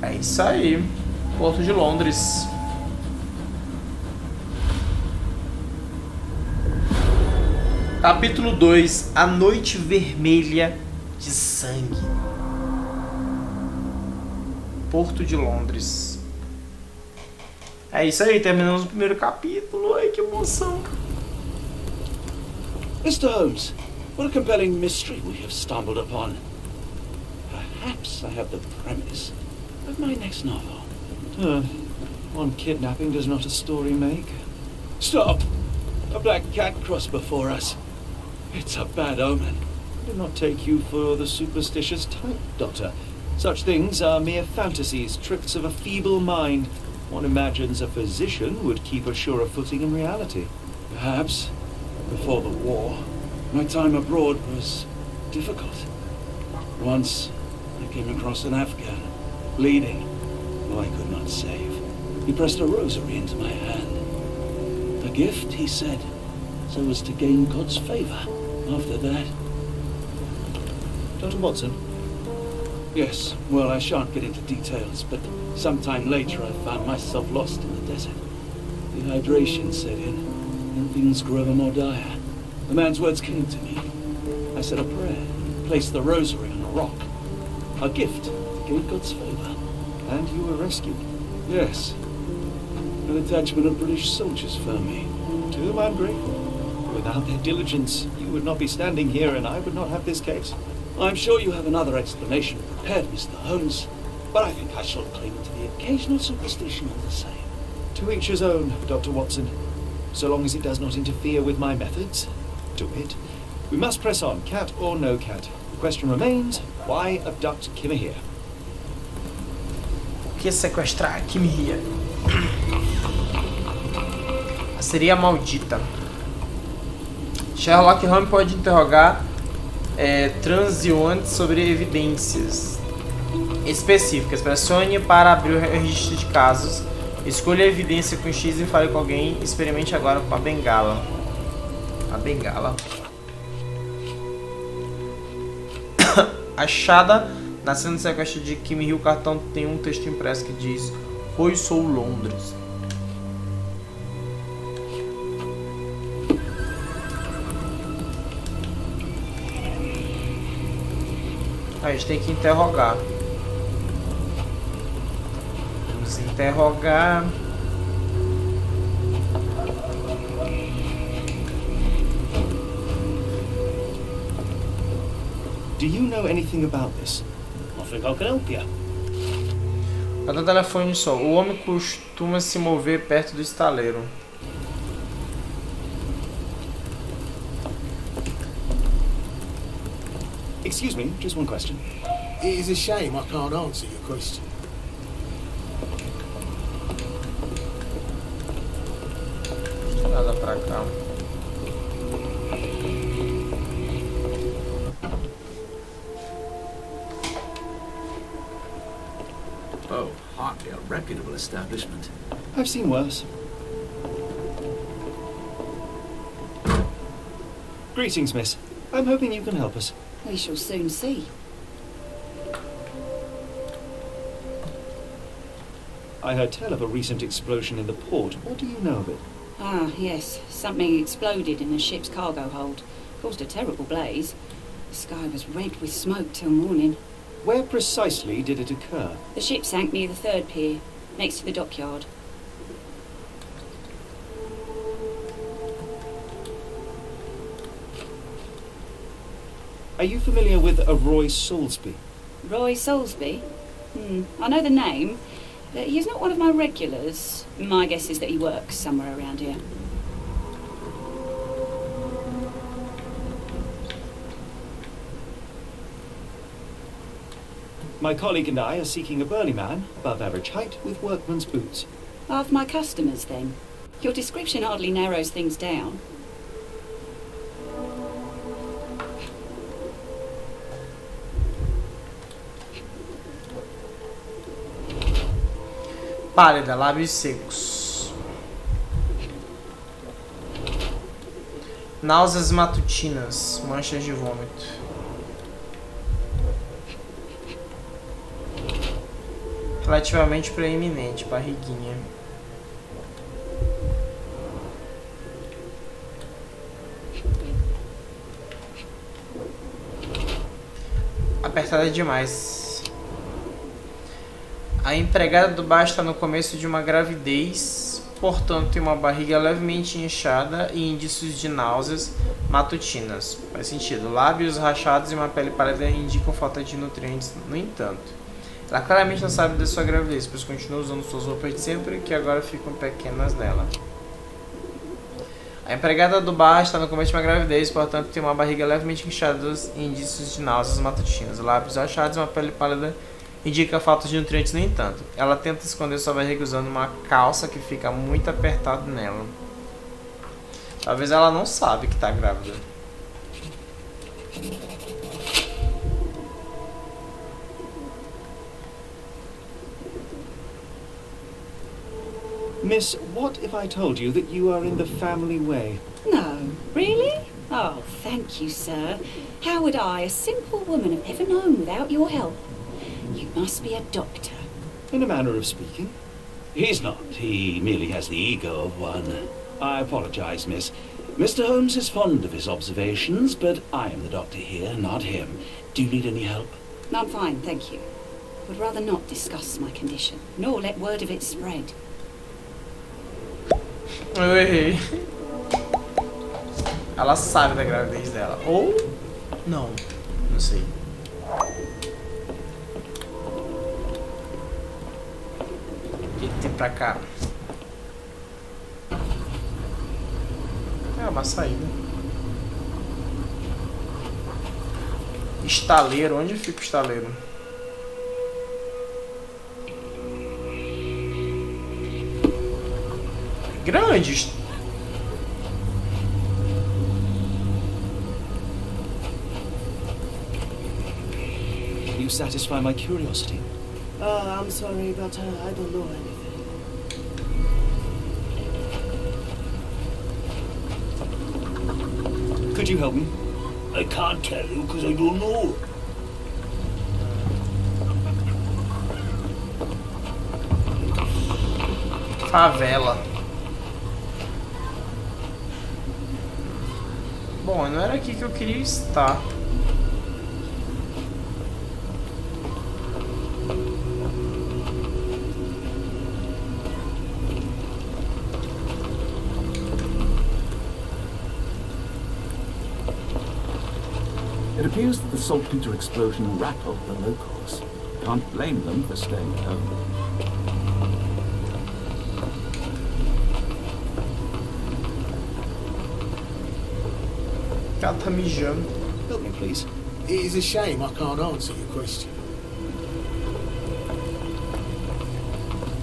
É isso aí. Porto de Londres. Capítulo 2. A noite vermelha de sangue. Porto de Londres. É isso aí, terminamos o primeiro capítulo. Ai, que emoção. Mr. Holmes, what a compelling mystery we have stumbled upon. Perhaps I have the premise of my next novel. One kidnapping does not a story make. Stop! A black cat crossed before us. It's a bad omen. I do not take you for the superstitious type, Doctor. Such things are mere fantasies, tricks of a feeble mind. One imagines a physician would keep a surer footing in reality. Perhaps. Before the war, my time abroad was difficult. Once, I came across an Afghan, bleeding, who I could not save. He pressed a rosary into my hand. A gift, he said, so as to gain God's favour. After that... Dr. Watson? Yes, well, I shan't get into details, but sometime later I found myself lost in the desert. Dehydration set in, and things grew ever more dire. The man's words came to me. I said a prayer and placed the rosary on a rock. A gift to gain God's favour. And you were rescued? Yes. An detachment of British soldiers found me. To whom I'm grateful. Without their diligence, you would not be standing here and I would not have this case. I'm sure you have another explanation prepared, Mr. Holmes, but I think I shall claim it to the occasional superstition all the same. To each his own, Dr. Watson. So long as it does not interfere with my methods, do it. We must press on, cat or no cat. The question remains, why abduct 𝗬𝗏𝗃𝗃? Por que sequestrar 𝗬𝗏𝗃𝗃? Seria maldita. Sherlock Holmes pode interrogar transeuntes sobre evidências específicas. Pressione para abrir o registro de casos. Escolha a evidência com X e fale com alguém. Experimente agora com a bengala. A bengala. Achada na cena do sequestro de 𝗬𝗏𝗃𝗃, o cartão tem um texto impresso que diz: Foi sou Londres. A gente tem que interrogar. Vamos interrogar. Do you know anything about this? I think I can help you. Cada telefone só. O homem costuma se mover perto do estaleiro. Excuse me, just one question. It is a shame I can't answer your question. Nada pra cá. Oh, hardly a reputable establishment. I've seen worse. Greetings, miss. I'm hoping you can help us. We shall soon see. I heard tell of a recent explosion in the port. What do you know of it? Ah, yes. Something exploded in the ship's cargo hold. Caused a terrible blaze. The sky was red with smoke till morning. Where precisely did it occur? The ship sank near the third pier, next to the dockyard. Are you familiar with a Roy Soulsby? Roy Soulsby? I know the name. He's not one of my regulars. My guess is that he works somewhere around here. My colleague and I are seeking a burly man, above average height, with workman's boots. Half my customers, then. Your description hardly narrows things down. Pálida, lábios secos. Náuseas matutinas, manchas de vômito. relativamente preeminente, barriguinha. Apertada demais. A empregada do bar está no começo de uma gravidez, portanto tem uma barriga levemente inchada e indícios de náuseas matutinas. Faz sentido. Lábios rachados e uma pele pálida indicam falta de nutrientes. No entanto, ela claramente não sabe da sua gravidez, pois continua usando suas roupas de sempre, que agora ficam pequenas nela. A empregada do bar está no começo de uma gravidez, portanto tem uma barriga levemente inchada e indícios de náuseas matutinas. Lábios rachados e uma pele pálida indica a falta de nutrientes. No entanto, ela tenta esconder sua barriga usando uma calça que fica muito apertada nela. Talvez ela não sabe que está grávida. Miss, what if I told you that you are in the family way? No, really? Oh, thank you, sir. How would I, a simple woman, have ever known without your help? You must be a doctor. In a manner of speaking. He's not. He merely has the ego of one. I apologize, miss. Mr. Holmes is fond of his observations, but I am the doctor here, not him. Do you need any help? I'm fine, thank you. Would rather not discuss my condition, nor let word of it spread. Eu errei. Ela sabe da gravidez dela. Ou não. Não sei. O que tem pra cá? É uma saída. Estaleiro. Onde fica o estaleiro? Grande. You satisfy my curiosity. I'm sorry, but I don't know anything. Could you help me? I can't tell you because I don't know. Favela. Bom, não era aqui que eu queria estar. It appears that the saltpeter explosion rattled the locals. Can't blame them for staying at home. Ela tá mijando. Help me, please. It is a shame I can't answer your question.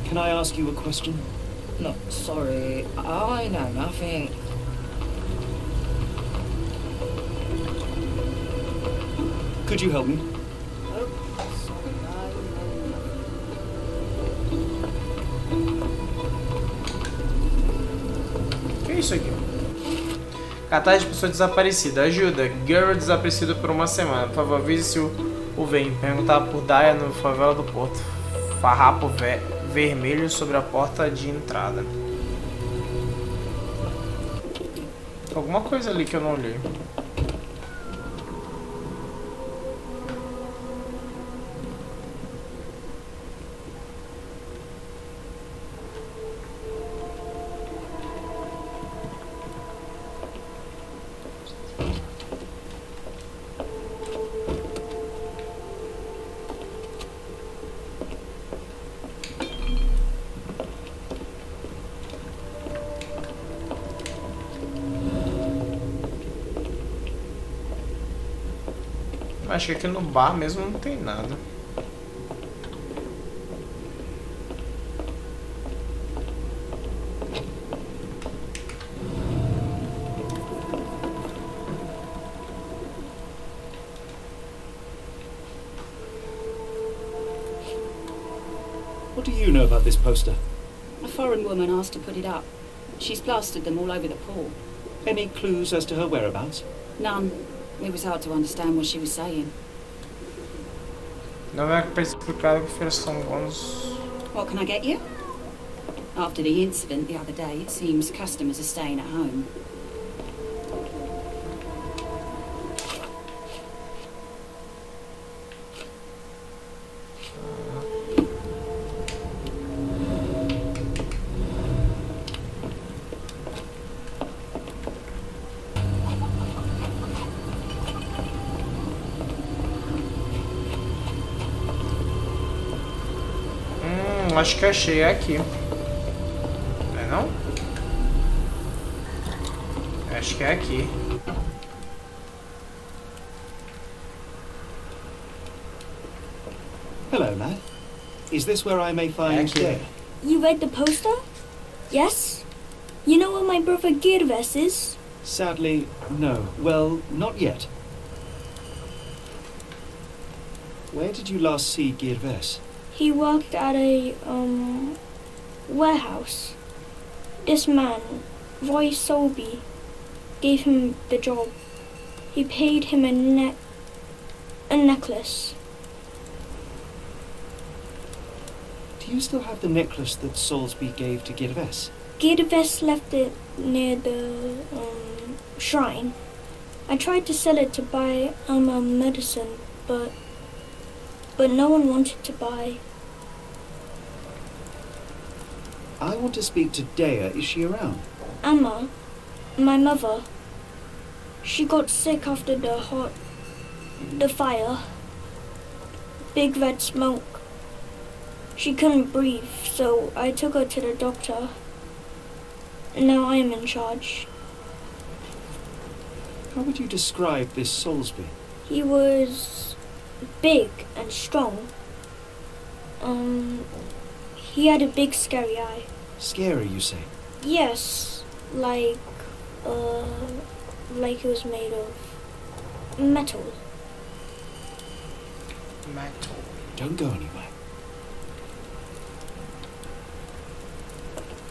Can I ask you a question? No, sorry. I know nothing. Could you help me? O que é isso aqui? Catar de pessoa desaparecida. Ajuda. Girl desaparecida por uma semana. Por favor, avise se o vem. Perguntar por Daya no favela do Porto. Farrapo vermelho sobre a porta de entrada. Alguma coisa ali que eu não olhei. Acho que aqui no bar mesmo não tem nada. What do you know about this poster? A foreign woman asked to put it up. She's plastered them all over the pool. Any clues as to her whereabouts? None. It was hard to understand what she was saying. Não é especificado que são bons. What can I get you? After the incident the other day, it seems customers are staying at home. Acho que achei aqui. Não é não? Acho que é aqui. Hello, lad. Is this where I may find Dare? You read the poster? Yes? You know where my brother 𝘂𝗬𝗍𝗃 is? Sadly, no. Well, not yet. Where did you last see 𝘂𝗬𝗍𝗃? He worked at a, warehouse. This man, 𝘬𝗏𝗍𝗃, gave him the job. He paid him a necklace. Do you still have the necklace that 𝘬𝗏𝗃 gave to 𝘂𝗬𝗍𝗃? 𝘂𝗬𝗍𝗃 left it near the, shrine. I tried to sell it to buy medicine, but no one wanted to buy. I want to speak to Dea. Is she around? Amma, my mother, she got sick after the fire. Big red smoke. She couldn't breathe, so I took her to the doctor. Now I am in charge. How would you describe this 𝘬𝗏𝗃? He was big and strong. He had a big scary eye. Scary, you say? Yes, like it was made of metal. Metal. Don't go anywhere.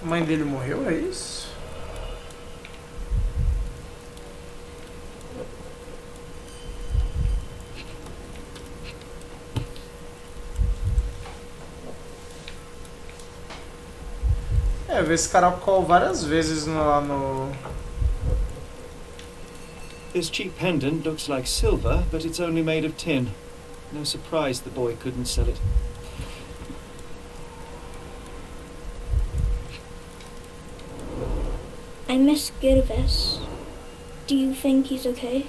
A mãe dele morreu, é isso? É, eu vi esse caracol várias vezes lá no... This cheap pendant looks like silver, but it's only made of tin. No surprise the boy couldn't sell it. I miss 𝘂𝗬𝗍𝗃. Do you think he's okay?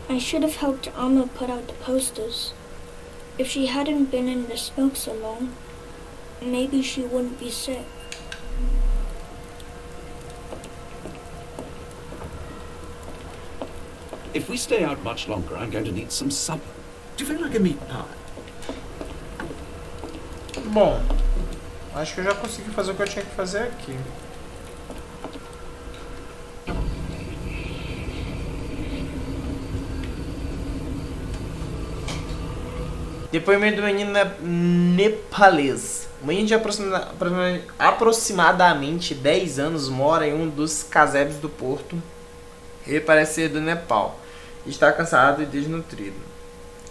I should have helped Amma put out the posters. If she hadn't been in the smoke so long, maybe she wouldn't be sick. If we stay out much longer, I'm going to need some supper. Do you feel like a meat pie? Bom, acho que eu já consegui fazer o que eu tinha que fazer aqui. Depoimento do menino nepalês. O menino de aproximadamente 10 anos mora em um dos casebres do porto. Ele parece ser do Nepal. Está cansado e desnutrido.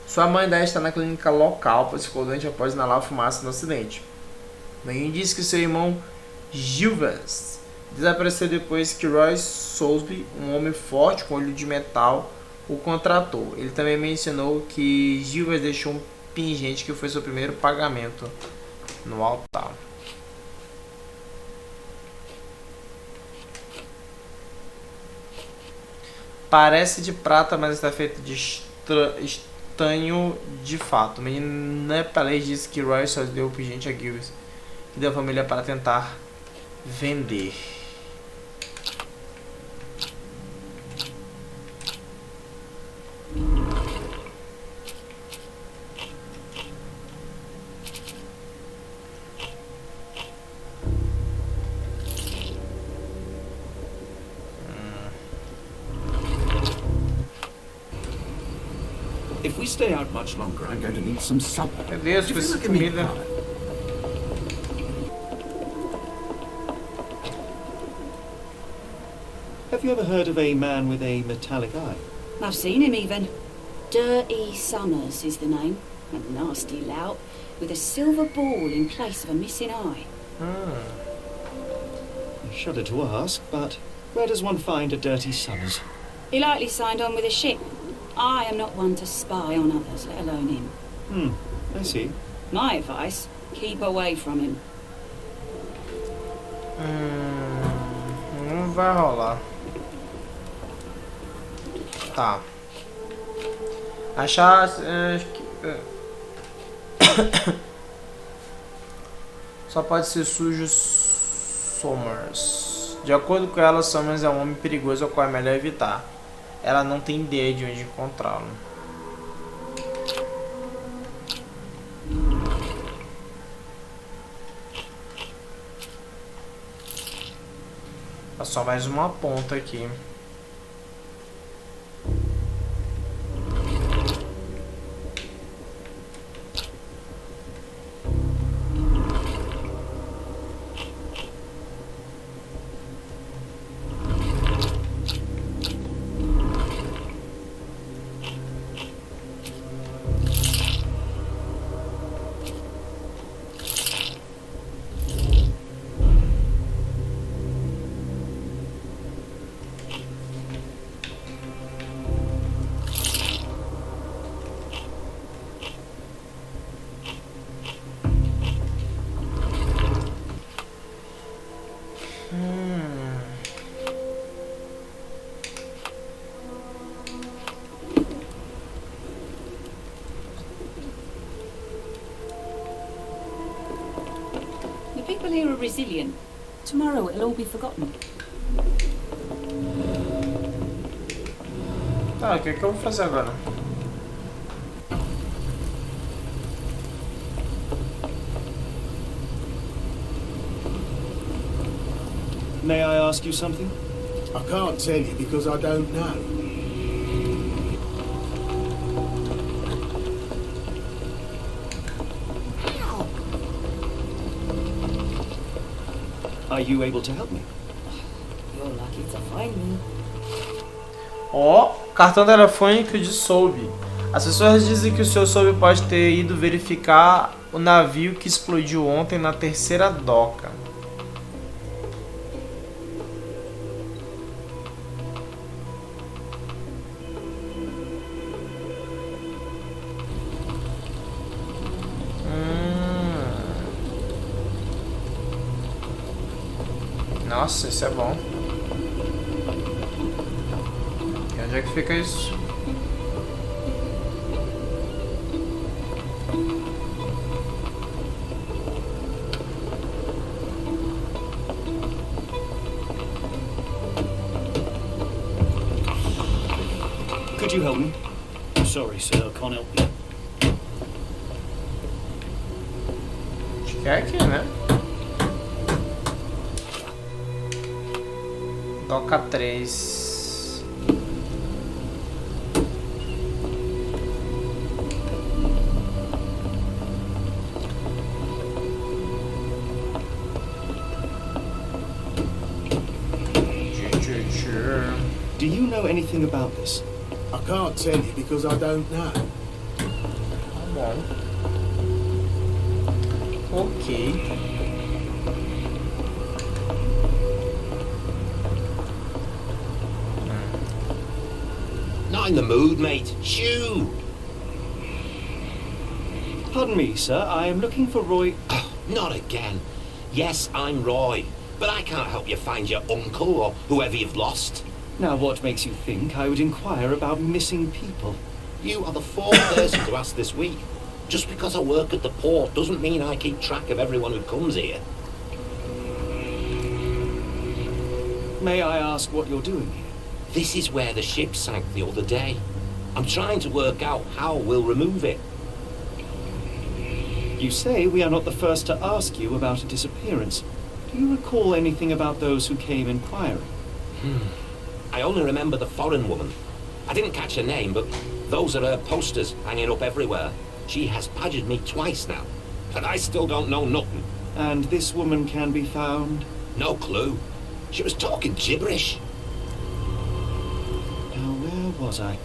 Sua mãe ainda está na clínica local, pois ficou doente após inalar fumaça no acidente. O menino disse que seu irmão 𝘂𝗬𝗍𝗃 desapareceu depois que 𝘬𝗏𝗃, um homem forte com olho de metal, o contratou. Ele também mencionou que 𝘂𝗬𝗍𝗃 deixou um pingente que foi seu primeiro pagamento no altar. Parece de prata, mas está feito de estanho de fato. O menino nepalês disse que Roy só deu o pingente a 𝘂𝗬𝗍𝗃 e da família para tentar vender. If we stay out much longer, I'm going to need some supper. Meu Deus, Do com you feel essa like a meat comida. pie? Have you ever heard of a man with a metallic eye? I've seen him even. 𝘄𝗶𝗹𝗹 is the name. A nasty lout, with a silver ball in place of a missing eye. I shudder to ask, but where does one find a dirty Summers? He likely signed on with a ship. I am not one to spy on others, let alone him. I see. My advice, keep away from him. Não vai rolar. Tá. Achar... Só pode ser sujo Summers. De acordo com ela, Summers é um homem perigoso ao qual é melhor evitar. Ela não tem ideia de onde encontrá-lo. Só mais uma ponta aqui. People here are resilient. Tomorrow it'll all be forgotten. Tá, o que é que eu vou fazer agora? May I ask you something? I can't tell you because I don't know. Are you able to help me? You're lucky to find me. Ó, cartão telefônico de 𝘂𝗍𝗍. As pessoas dizem que o Sr. 𝘂𝗍𝗍 pode ter ido verificar o navio que explodiu ontem na terceira doca. Nossa, isso é bom. E onde é que fica isso? Could you help me? Sorry, sir, I can't help you. Acho que é aqui, né? Doca 3. Do you know anything about this? I can't tell you because I don't know. Bom. Ok. Not in the mood, mate. Shoo! Pardon me, sir. I am looking for Roy... Oh, not again. Yes, I'm Roy, but I can't help you find your uncle or whoever you've lost. Now, what makes you think I would inquire about missing people? You are the fourth person to ask this week. Just because I work at the port doesn't mean I keep track of everyone who comes here. May I ask what you're doing here? This is where the ship sank the other day. I'm trying to work out how we'll remove it. You say we are not the first to ask you about a disappearance. Do you recall anything about those who came inquiring? I only remember the foreign woman. I didn't catch her name, but those are her posters hanging up everywhere. She has badgered me twice now, and I still don't know nothing. And this woman can be found? No clue. She was talking gibberish. was I?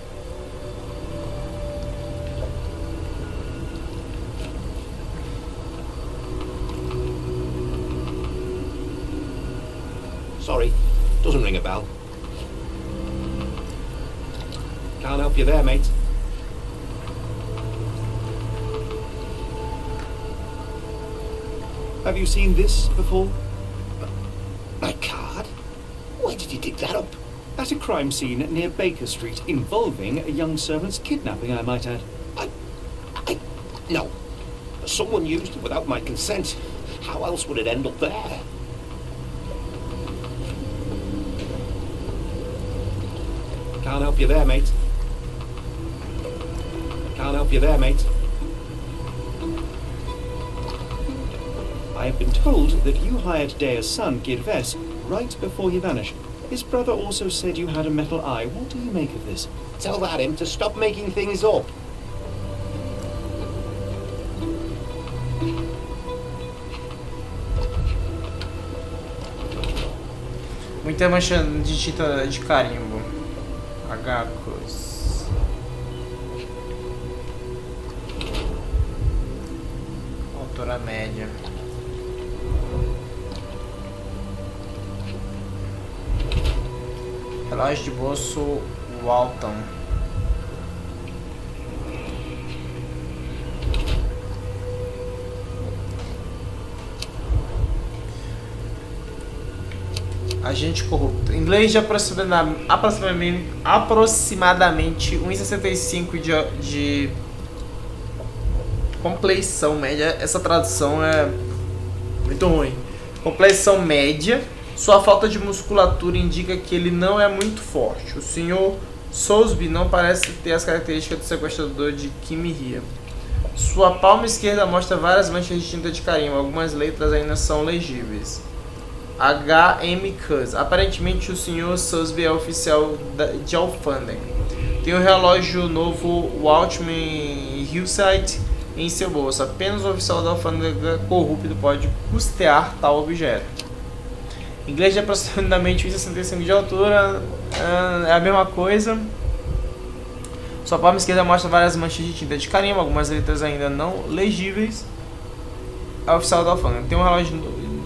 Sorry, doesn't ring a bell. Can't help you there, mate. Have you seen this before? My card? Where did you dig that up? At a crime scene near Baker Street, involving a young servant's kidnapping, I might add. No. Someone used it without my consent. How else would it end up there? Can't help you there, mate. Can't help you there, mate. I have been told that you hired Dea's son, 𝘀𝗏𝗃, right before he vanished. His brother also said you had a metal eye. What do you make of this? Tell that him to stop making things up. Muita mancha de tinta de carimbo. 𝘂𝗃𝗃𝗃. Altura média. Relógio de bolso 𝘬𝗏𝗏𝗏. Agente corrupto. Inglês de aproximadamente 1,65 de compleição média. Essa tradução é muito ruim. Compleição média. Sua falta de musculatura indica que ele não é muito forte. O Sr. Soulsby não parece ter as características do sequestrador de 𝘬𝗵𝗆. Sua palma esquerda mostra várias manchas de tinta de carimbo. Algumas letras ainda são legíveis. 𝘂𝗏𝗏𝗏𝗏. Aparentemente o Sr. Soulsby é oficial de alfândega. Tem um relógio novo 𝘬𝗏𝗏𝗏𝗏 em seu bolso. Apenas o oficial da alfândega corrupto pode custear tal objeto. Inglês de aproximadamente 1,65 de altura, é a mesma coisa. Sua palma esquerda mostra várias manchas de tinta de carimbo, algumas letras ainda não legíveis. É o oficial da alfândega. Tem um relógio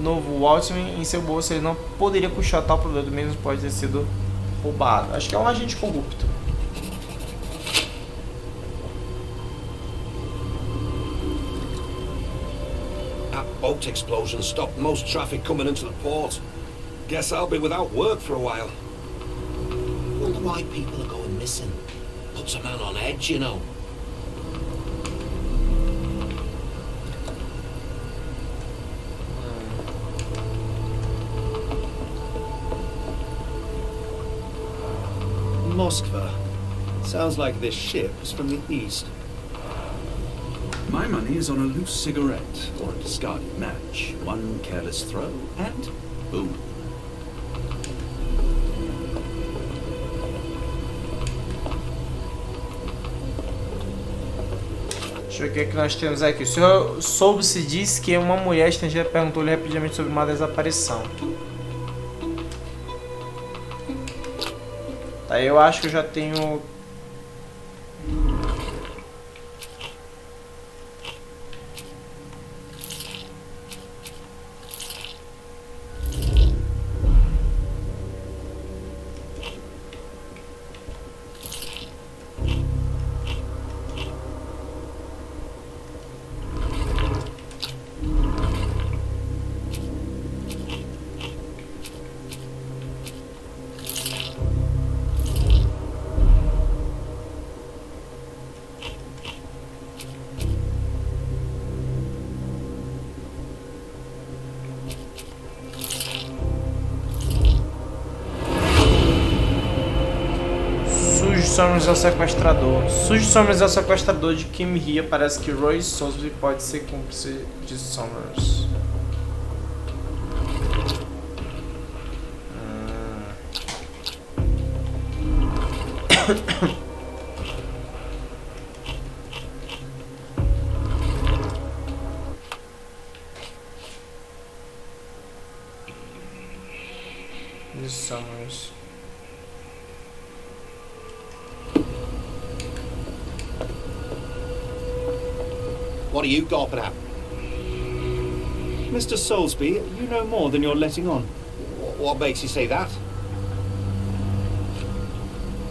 novo 𝘬𝗏𝗏𝗏𝗏 em seu bolso, ele não poderia puxar tal produto, mesmo pode ter sido roubado. Acho que é um agente corrupto. That boat explosion stopped most traffic coming into the port. Guess I'll be without work for a while. Wonder why people are going missing. Puts a man on edge, you know. Moskva. Sounds like this ship is from the east. My money is on a loose cigarette or a discarded match. One careless throw and boom. Deixa eu ver o que nós temos aqui. O senhor Soulsby disse que uma mulher estrangeira perguntou-lhe rapidamente sobre uma desaparição. Tá, eu acho que eu já tenho... Sombras ao sequestrador. Sujo Sombras é o sequestrador de 𝘬𝗵𝗆. Parece que Roy Soulsby pode ser cúmplice de Sombras. De Sombras. What are you gawping at? Mr. Soulsby, you know more than you're letting on. What makes you say that?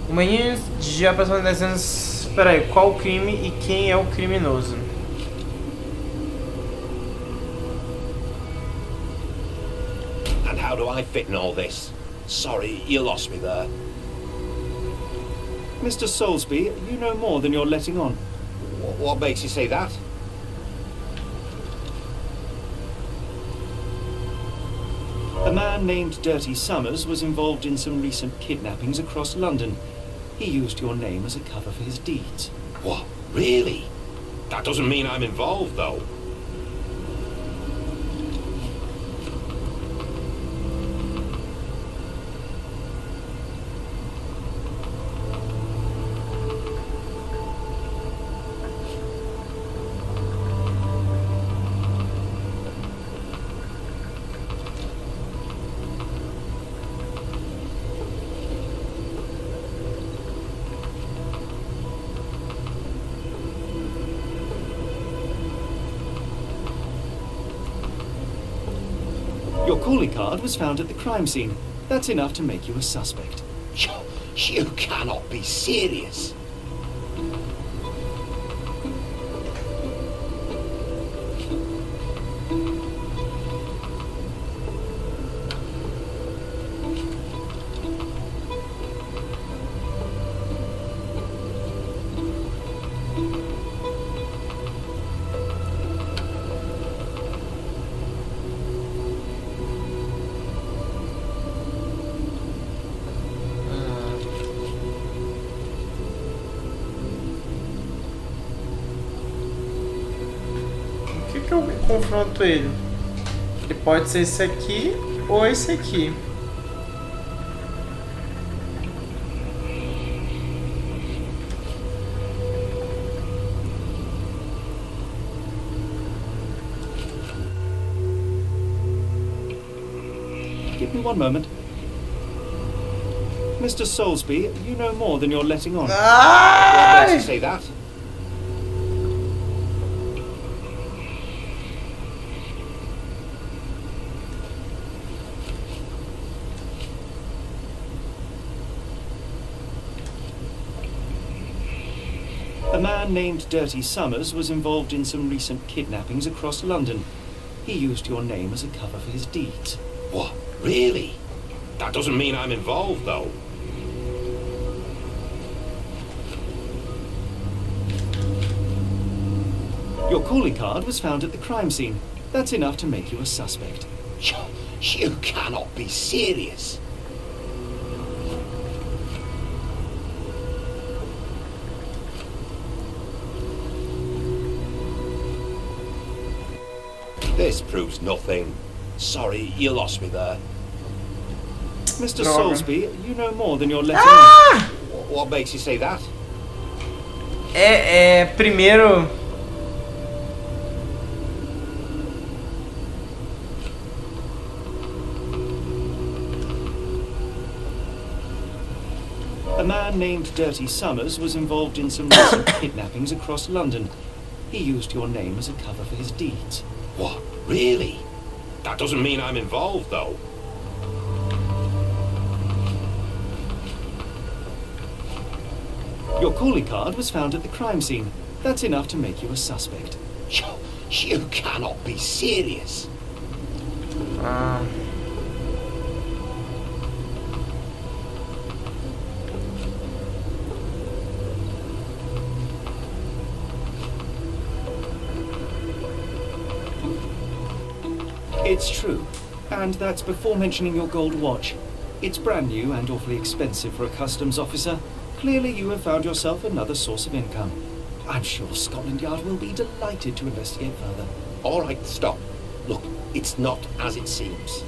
O menino já passou 10 anos. Peraí, qual o crime e quem é o criminoso? And how do I fit in all this? Sorry, you lost me there. Mr. Soulsby, you know more than you're letting on. What makes you say that? A man named Dirty Summers was involved in some recent kidnappings across London. He used your name as a cover for his deeds. What? Really? That doesn't mean I'm involved, though. Your calling card was found at the crime scene. That's enough to make you a suspect. You cannot be serious. Que eu confronto ele? Ele pode ser esse aqui ou esse aqui. Give me one moment. Mr. Soulsby, you know more than you're letting on. What makes you say that? A man named Dirty Summers was involved in some recent kidnappings across London. He used your name as a cover for his deeds. What? Really? That doesn't mean I'm involved, though. Your calling card was found at the crime scene. That's enough to make you a suspect. You cannot be serious. This proves nothing. Sorry, you lost me there. Mr. Droga. Soulsby, you know more than you're letting on. What makes you say that? Primeiro. A man named Dirty Summers was involved in some recent kidnappings across London. He used your name as a cover for his deeds. What? Really? That doesn't mean I'm involved, though. Your calling card was found at the crime scene. That's enough to make you a suspect. You cannot be serious. It's true. And that's before mentioning your gold watch. It's brand new and awfully expensive for a customs officer. Clearly you have found yourself another source of income. I'm sure Scotland Yard will be delighted to investigate further. All right, stop. Look, it's not as it seems.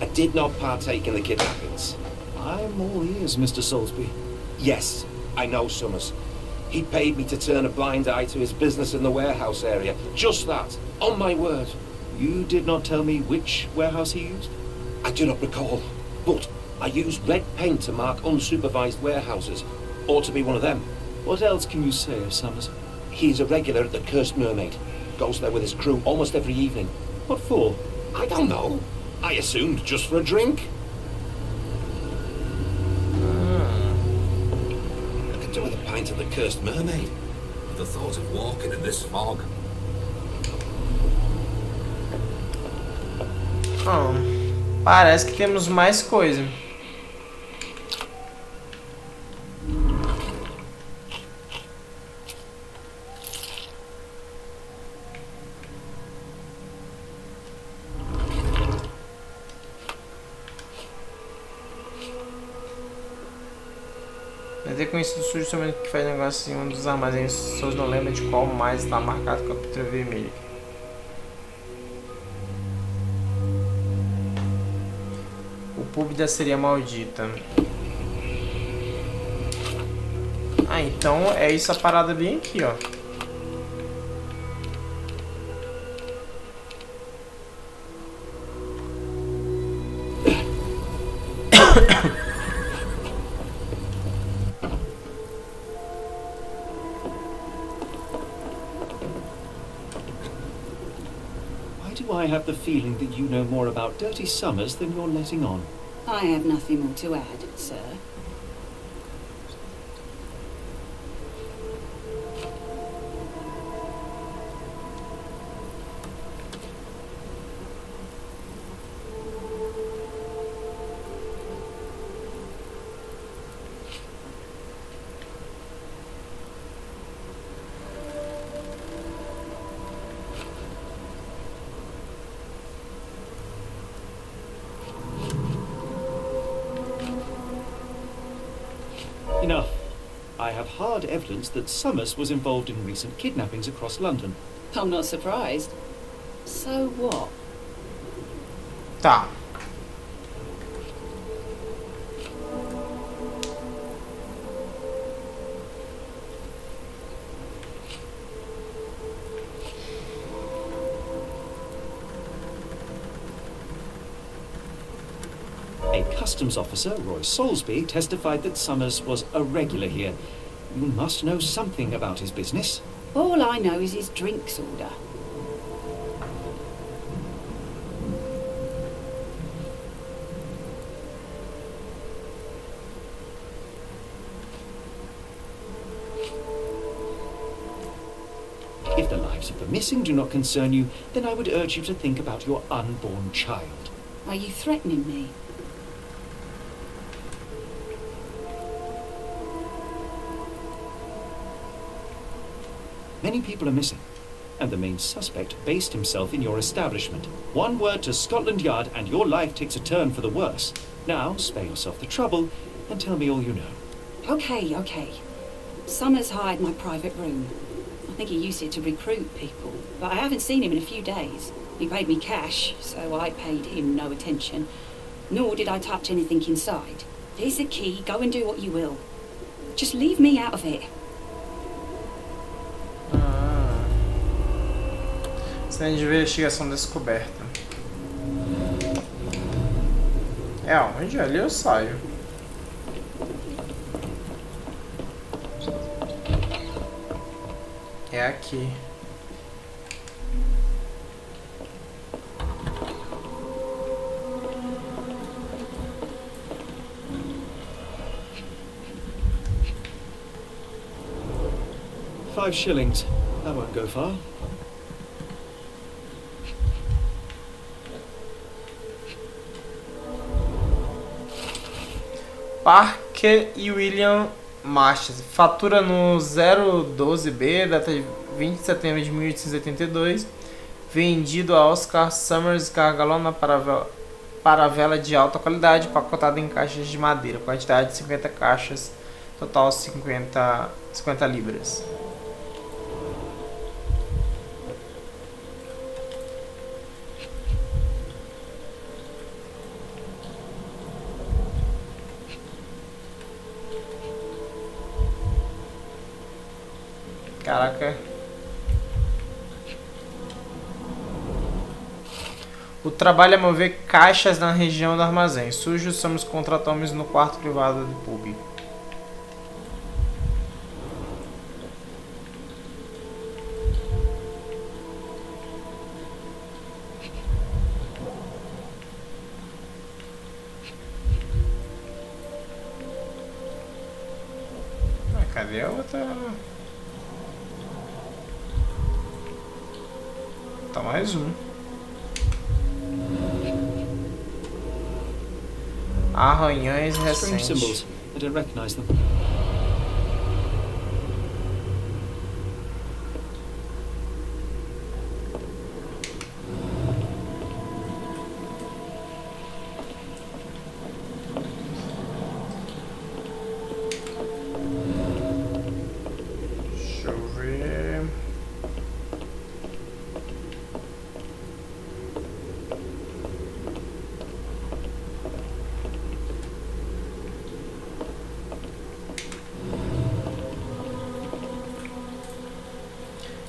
I did not partake in the kidnappings. I'm all ears, Mr. Soulsby. Yes, I know Summers. He paid me to turn a blind eye to his business in the warehouse area. Just that, on my word. You did not tell me which warehouse he used? I do not recall, but I used red paint to mark unsupervised warehouses. Ought to be one of them. What else can you say of Summers? He's a regular at the Cursed Mermaid. Goes there with his crew almost every evening. What for? I don't know. I assumed just for a drink. I could do with a pint of the Cursed Mermaid. The thought of walking in this fog. Parece que temos mais coisa. Deve ter conhecido o sujo somente que faz negócio em um dos armazéns. As pessoas não lembram de qual mais está marcado com a capítulo vermelha. O pub da sereia maldita. Ah, então é isso a parada bem aqui, ó. I have the feeling that you know more about Dirty Summers than you're letting on. I have nothing more to add, sir. Enough. I have hard evidence that Summers was involved in recent kidnappings across London. I'm not surprised. So what? Tá. A customs officer, Roy Soulsby, testified that Summers was a regular here. You must know something about his business. All I know is his drinks order. If the lives of the missing do not concern you, then I would urge you to think about your unborn child. Are you threatening me? Many people are missing, and the main suspect based himself in your establishment. One word to Scotland Yard and your life takes a turn for the worse. Now, spare yourself the trouble and tell me all you know. Okay. Summers hired my private room. I think he used it to recruit people, but I haven't seen him in a few days. He paid me cash, so I paid him no attention. Nor did I touch anything inside. Here's the key, go and do what you will. Just leave me out of it. Cena de investigação descoberta. É onde? Ali eu saio. É aqui. £5. That won't go far. Parker e William Marches. Fatura no 012B, data de 20 de setembro de 1882. Vendido a Oscar Summers, carga-lona para vela de alta qualidade, pacotado em caixas de madeira. Quantidade de 50 caixas, total 50 libras. Caraca. O trabalho é mover caixas na região do armazém. Sujos, somos contratamos no quarto privado do pub. Cadê a outra? Tá mais um. Arranhões Strange recentes. symbols. I don't recognize them. Deixa eu ver.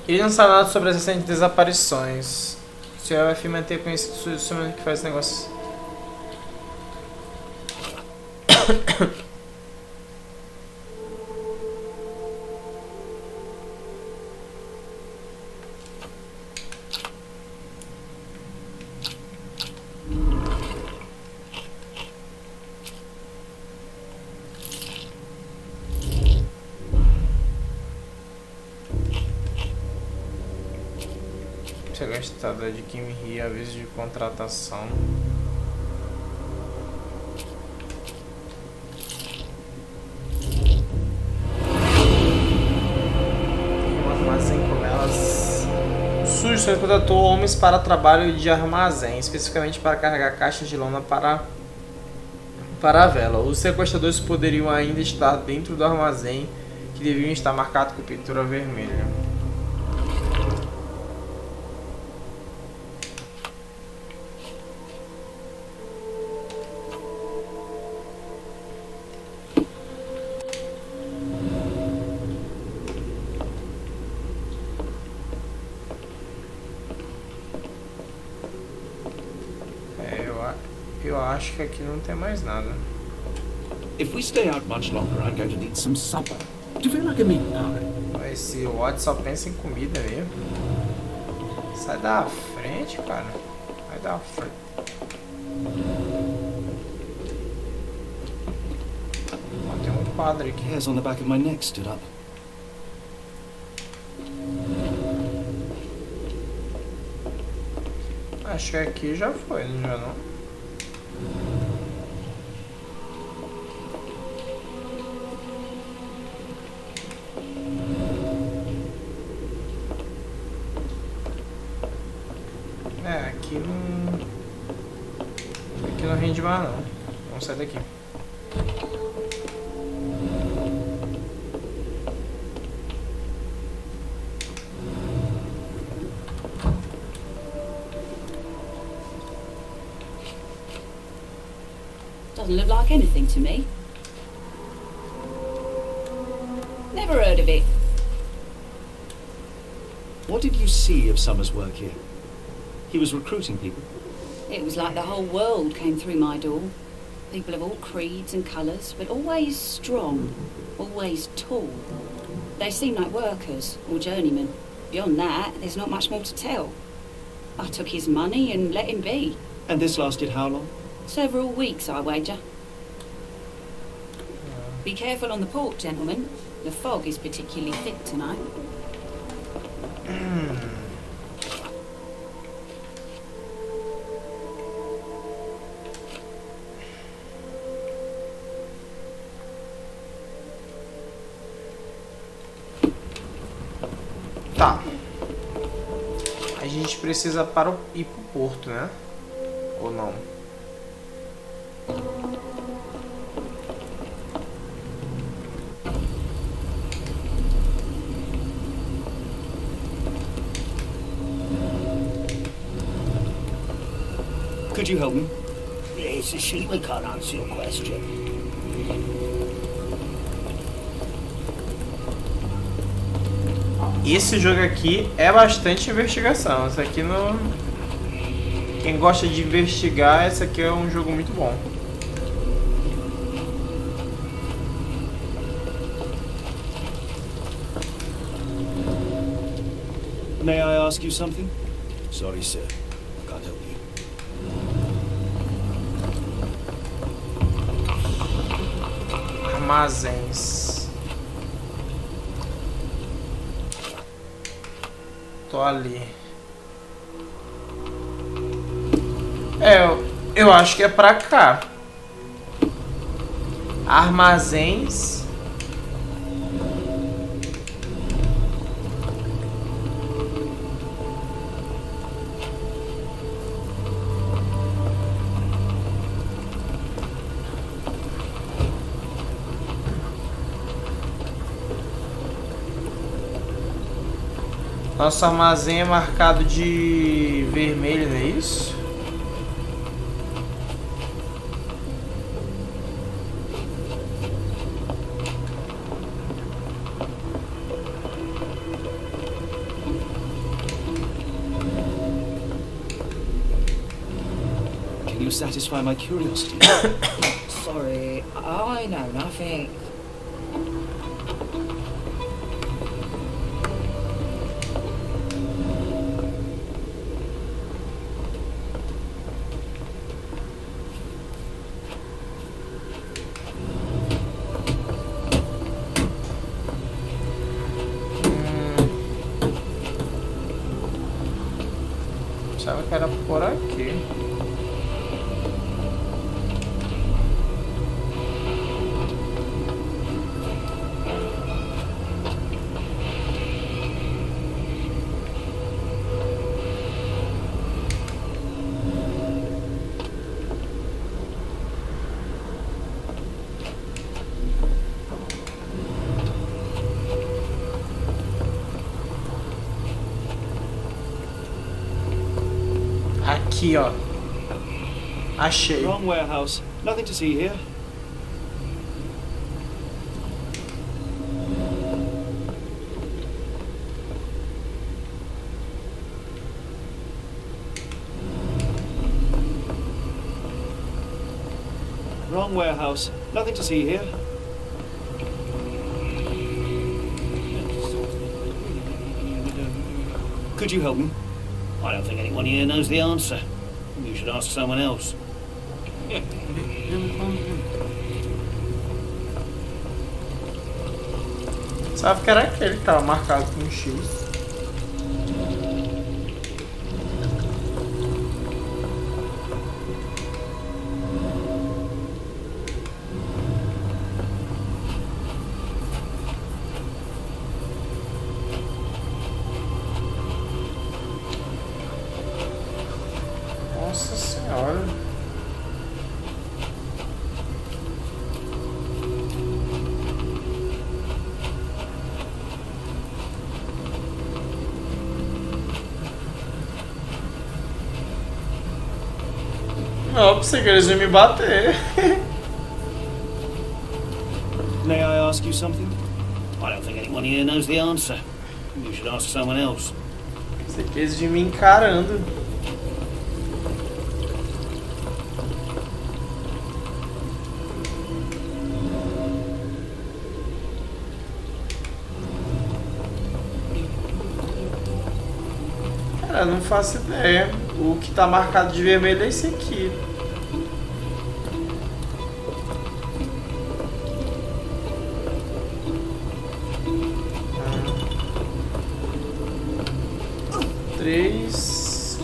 Ele não sabe nada sobre as recentes desaparições. Se o 𝘂𝗍𝗃 manter conhecido o seu que faz esse negócio. Celestada de 𝘂𝗵𝗆, aviso de contratação. Um armazém com elas. O sujo contratou homens para trabalho de armazém, especificamente para carregar caixas de lona para a vela. Os sequestradores poderiam ainda estar dentro do armazém, que deviam estar marcado com pintura vermelha. Eu acho que aqui não tem mais nada. If we stay out much longer, I'm going to need some supper. Do you feel like a meat pie? Esse 𝘂𝗏 só pensa em comida mesmo. Sai da frente, cara. Sai da frente. Ó, tem um quadro aqui. Hairs on the back of my neck stood up. Acho que aqui já foi, não já não? É, aqui não rende mais não. Vamos sair daqui. Doesn't look like anything to me. Never heard of it. What did you see of Summer's work here? He was recruiting people. It was like the whole world came through my door. People of all creeds and colours, but always strong, always tall. They seem like workers or journeymen. Beyond that, there's not much more to tell. I took his money and let him be. And this lasted how long? Several weeks, I wager. Be careful on the port, gentlemen. The fog is particularly thick tonight. Tá. A gente precisa ir pro porto, né? Ou não? Could you help me? It's a shame we can't answer your question. Esse jogo aqui é bastante investigação. Isso aqui não... Quem gosta de investigar, esse aqui é um jogo muito bom. May I ask you something? Sorry, sir. I can't help you. Armazéns. tô ali. É, eu acho que é pra cá. Armazéns. Nosso armazém é marcado de vermelho, não é isso? Can you satisfy my curiosity? Sorry, I know nothing. Achava que era por aqui. Aqui, ó. Achei. Wrong warehouse. Nothing to see here. Wrong warehouse. Nothing to see here. Could you help me? I don't think anyone here knows the answer. You should ask someone else. Sabe que era aquele que tava marcado com um X. Nossa senhora. Não, pensei que eles iam me bater. May I ask you something? I don't think anyone here knows the answer. You should ask someone else. Pensei que eles iam me encarando. Cara, não faço ideia. O que tá marcado de vermelho é esse aqui. Três.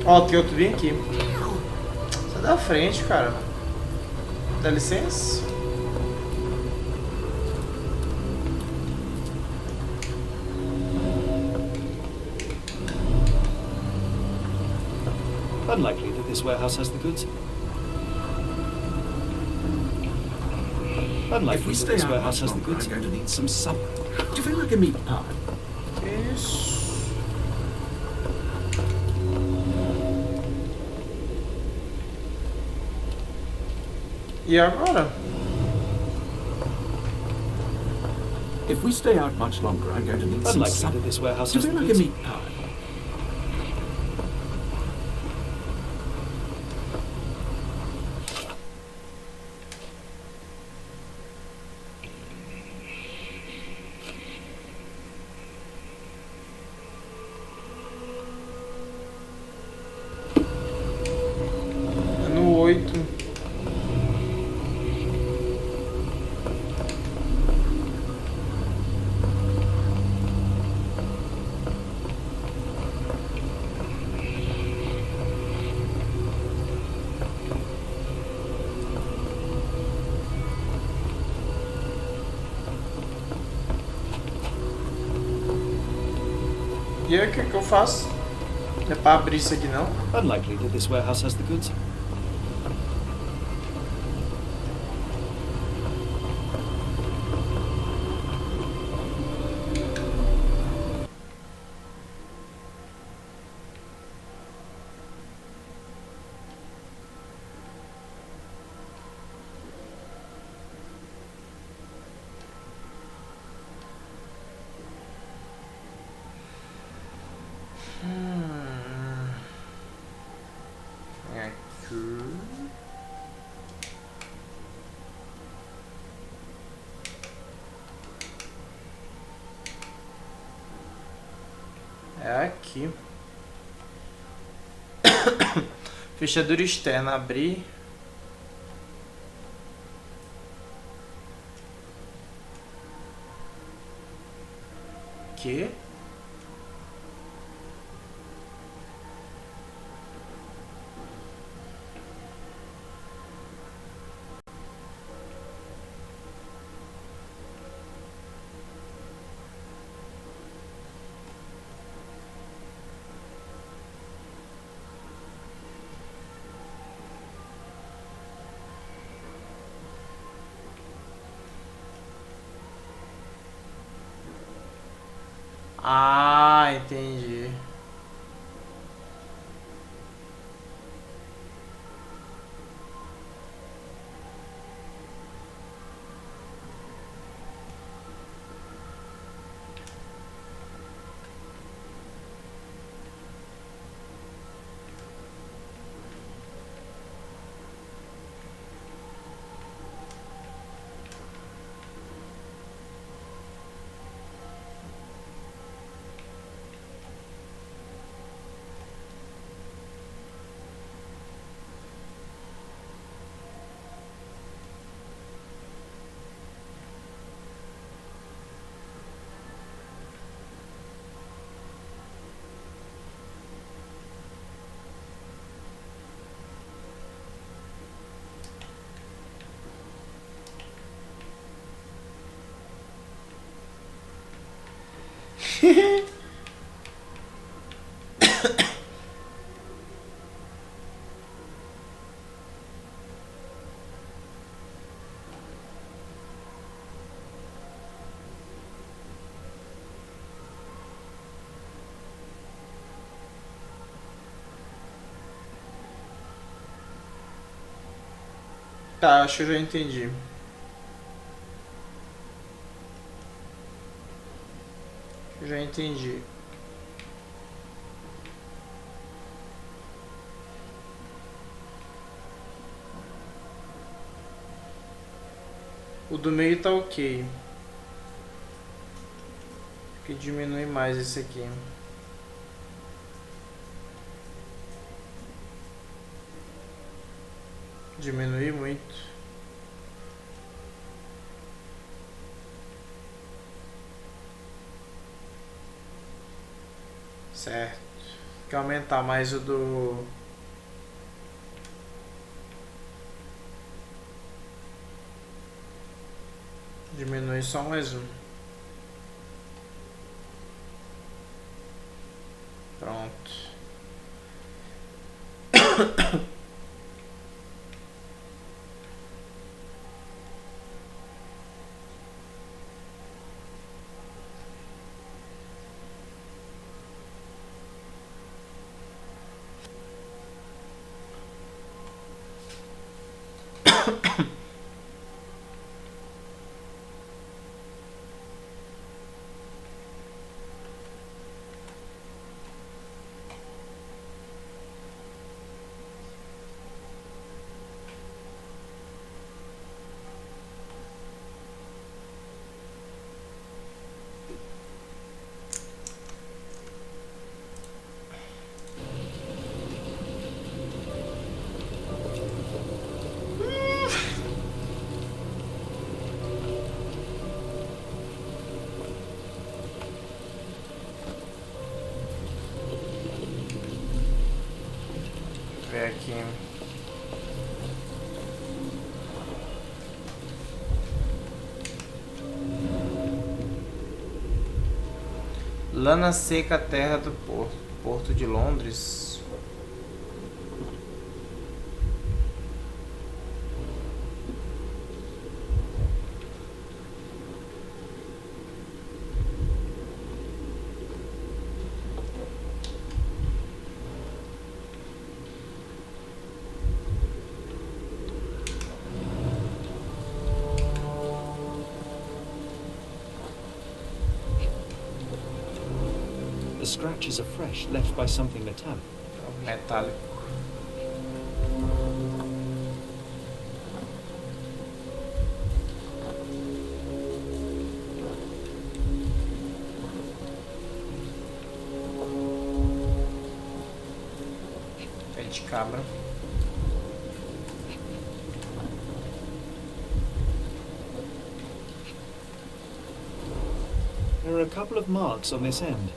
Ó, tem outro bem aqui. Sai da frente, cara. Dá licença? Unlikely that this warehouse has the goods. If Unlikely we that stay this out warehouse much has the longer, goods. I'm going to need some supper. Do you feel like a meat pie? Isso. E agora? If we stay out much longer, I'm going to need some Unlikely supper. that this warehouse Do you has feel the like a goods. meat pie? Eu E aí, o que eu faço? Não é pra abrir isso aqui, não? Unlikely that this warehouse has the goods. É aqui. Fechadura externa, abrir. Que? Ah, entendi. Tá, acho que eu já entendi. Já entendi. O do meio tá ok. Que diminui mais esse aqui. Diminui muito. Certo. Quer aumentar mais o do... Diminui só mais um. Pronto. Ver aqui. Lana seca, terra do porto. Porto de Londres. The scratches are fresh, left by something metallic. Metálico. Pé de cabra. There are a couple of marks on this end.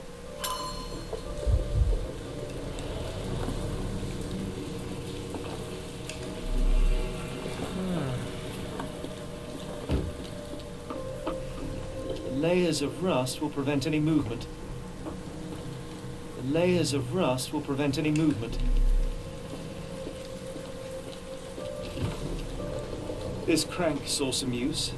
Layers of rust will prevent any movement. The layers of rust will prevent any movement. This crank saw some use.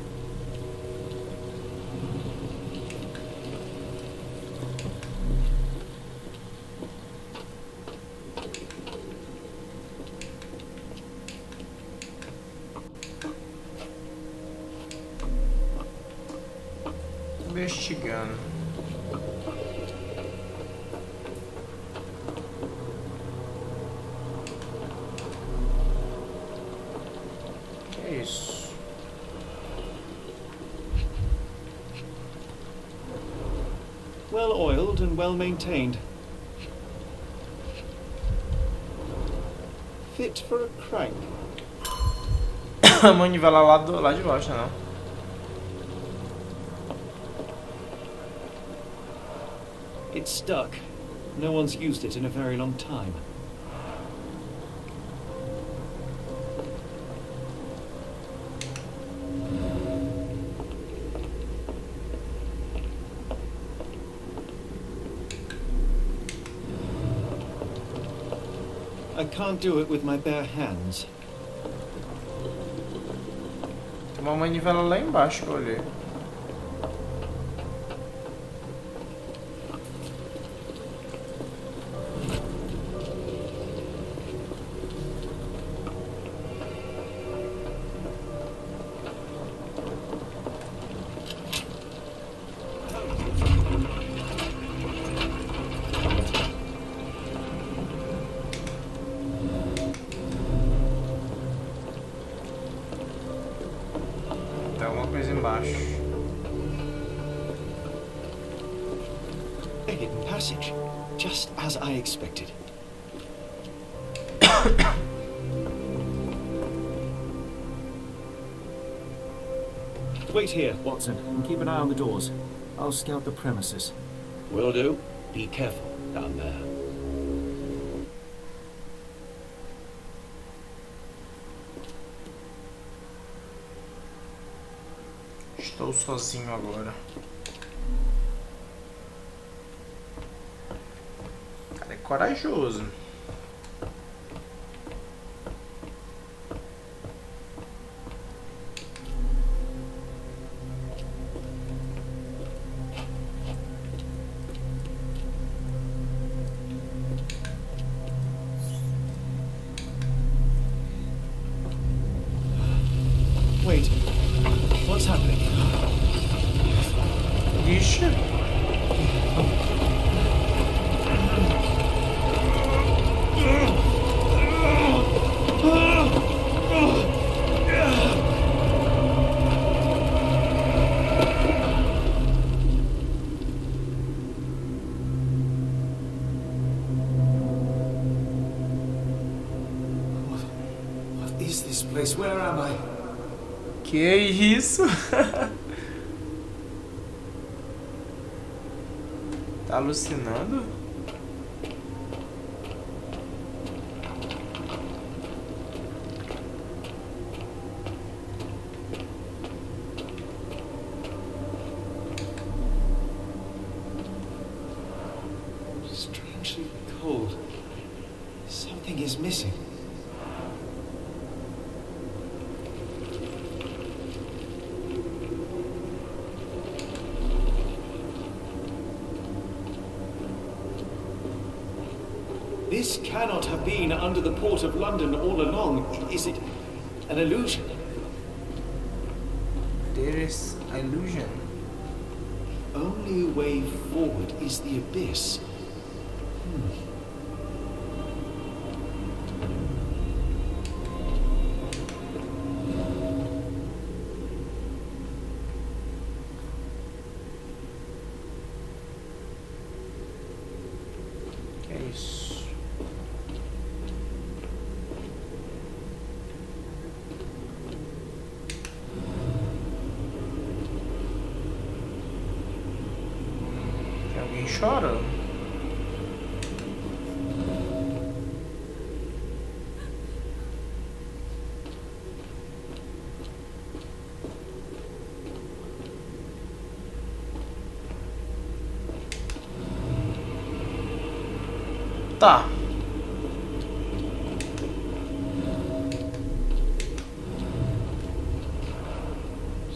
Investigando. Que é isso? Well oiled and well maintained. Fit for a crank. A manivela lá de baixo, não. It's stuck. No one's used it in a very long time. I can't do it with my bare hands. Tem uma manivela lá embaixo que eu olhei. Tem alguma coisa embaixo. A hidden passage, just as I expected. Wait here, Watson, and keep an eye on the doors. I'll scout the premises. Will do. Be careful down there. Estou sozinho agora. O cara é corajoso. Wait, what's happening? Ixi. What is this place? Where am I? Que isso? Tá alucinando? is missing. This cannot have been under the port of London all along. Is it an illusion? There is illusion. The only way forward is the abyss. É isso. Tem alguém chorando. Tá.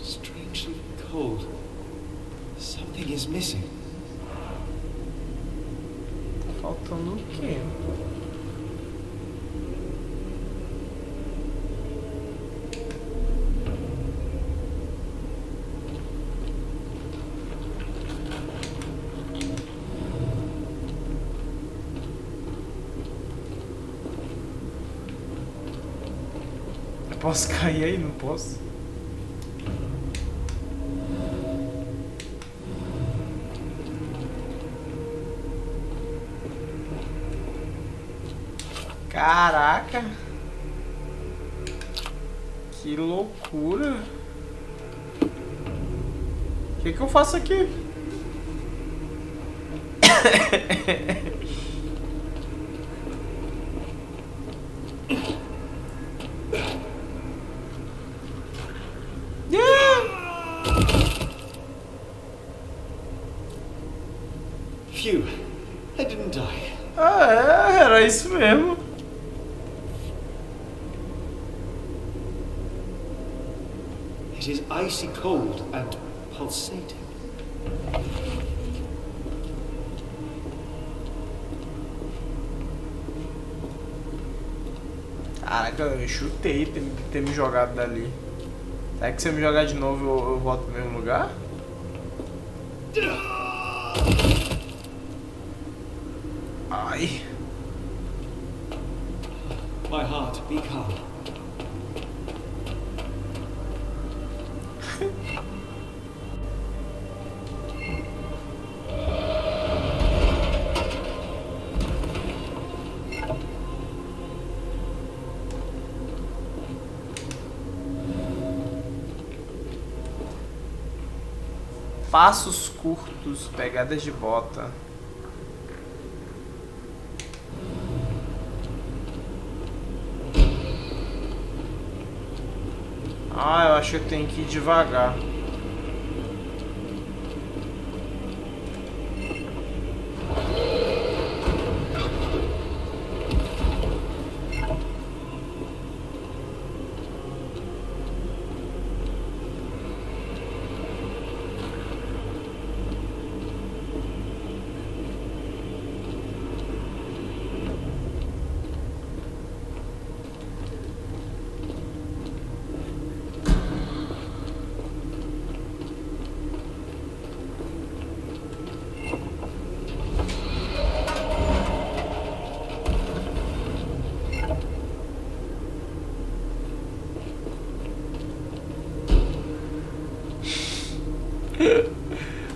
Strangely cold. Something is missing. Tá faltando o quê? Eu posso cair aí? Não posso? Caraca! Que loucura! O que eu faço aqui? Phew, I didn't die. Ah, era isso mesmo. It is icy cold and pulsating. Caraca, eu chutei ter me jogado dali. Será que se eu me jogar de novo eu volto pro mesmo lugar? Ai. My heart, be calm. Passos curtos, pegadas de bota. Ah, eu acho que eu tenho que ir devagar.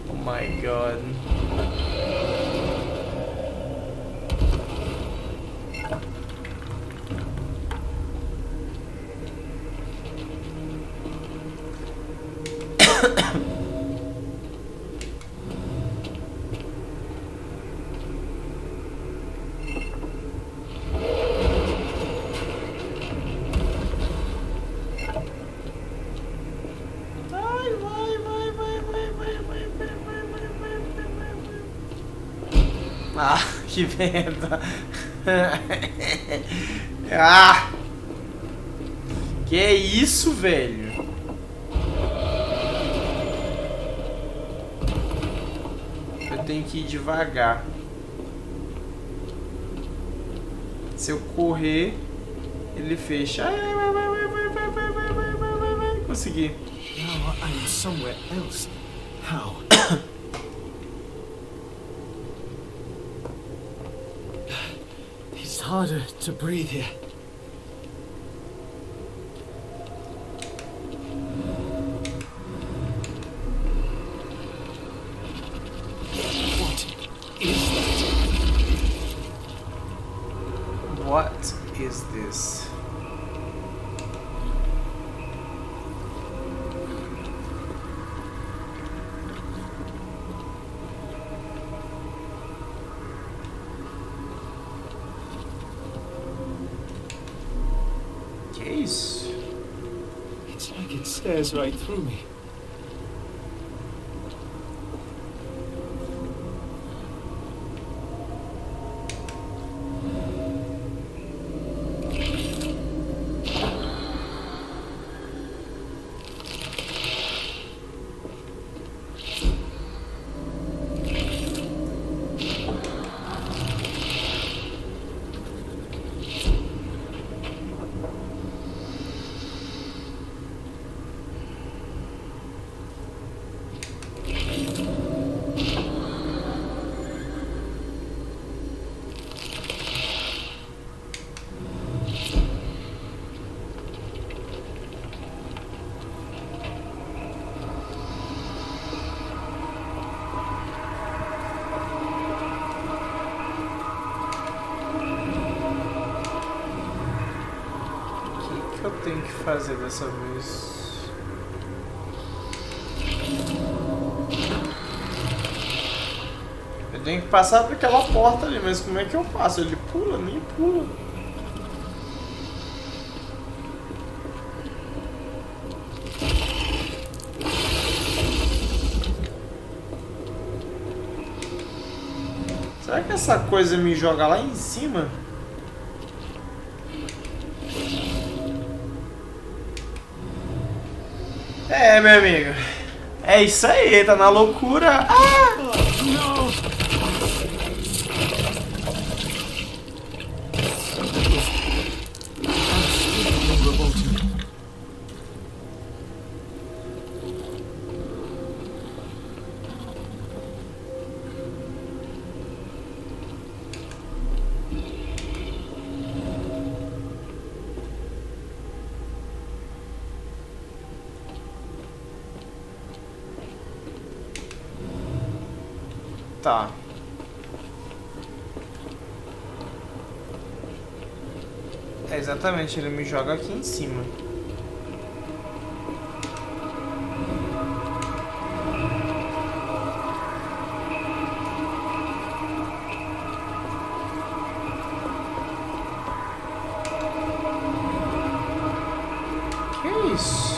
Oh my god. Ah, que merda. Ah! Que é isso, velho? Eu tenho que ir devagar. Se eu correr, ele fecha. Ai, vai. Consegui. Now I am somewhere else. How? It's harder to breathe here. What is this? Que é isso? It's like it stares right through me. O que eu tenho que fazer dessa vez? Eu tenho que passar por aquela porta ali, mas como é que eu passo? Ele pula? Nem pula. Será que essa coisa me joga lá em cima? É, meu amigo. É isso aí, tá na loucura. Ah! No! Tá. É exatamente, ele me joga aqui em cima. Que isso?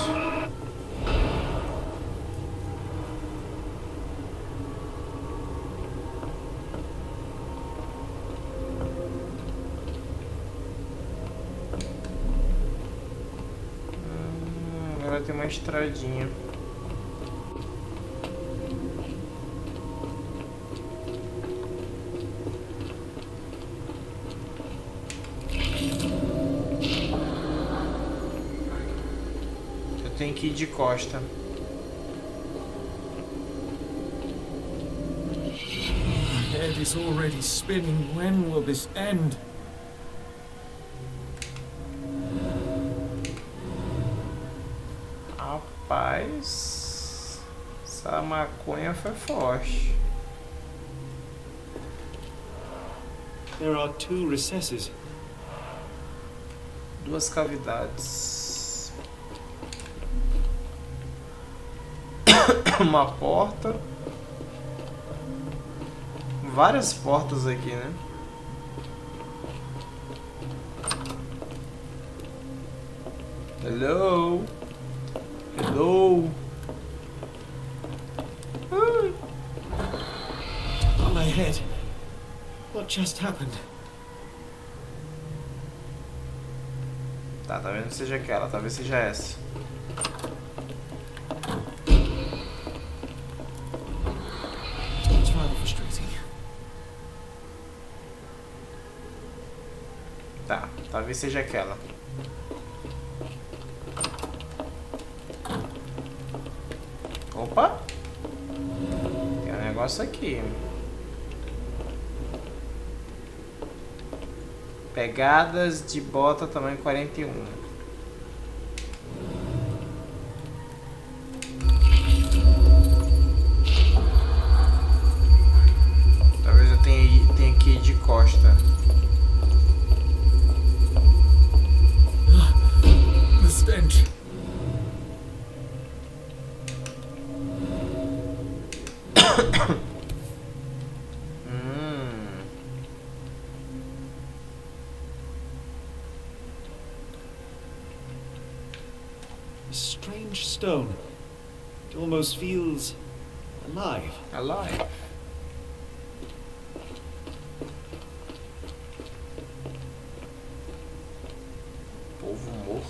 Agora tem uma estradinha. Eu tenho que ir de costa. My head is already spinning. When will this end? Rapaz, essa maconha foi forte. There are two recesses. Duas cavidades. Uma porta. Várias portas aqui, né? Hello? Hello? On my head. What just happened? Tá, talvez não seja aquela, talvez seja essa. It's rather frustrating. Tá, talvez seja aquela. Opa! Tem um negócio aqui. Pegadas de bota tamanho 41. Talvez eu tenha que ir de costa. The stench. A strange stone. It almost feels alive. Alive. Povo morto.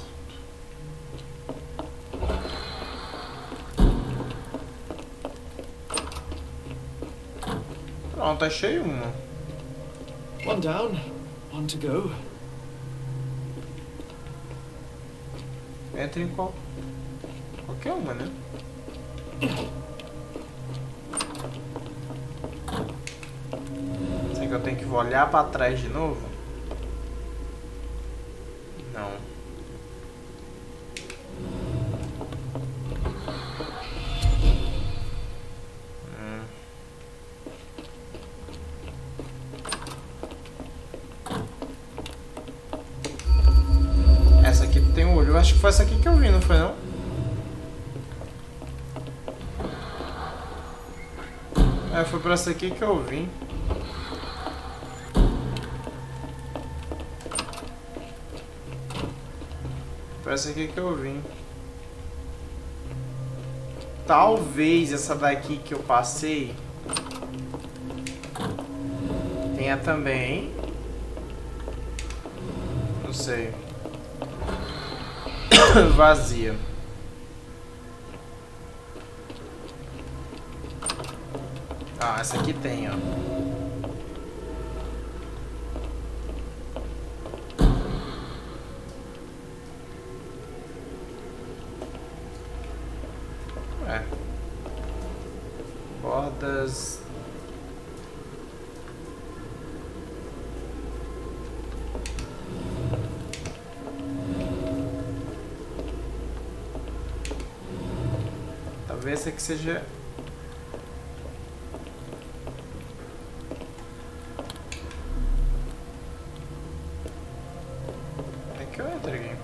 Pronto, achei uma. One down, one to go. Entra em qualquer uma, né? Será que eu tenho que olhar pra trás de novo? Não. Essa aqui tem um olho. Eu acho que foi essa aqui que eu vi, não foi não? É, foi por essa aqui que eu vim. Foi essa aqui que eu vim. Talvez essa daqui que eu passei tenha também. Não sei. Vazia. Ah, essa aqui tem, ó. É. Bordas. Talvez essa aqui seja. É que eu entro aqui.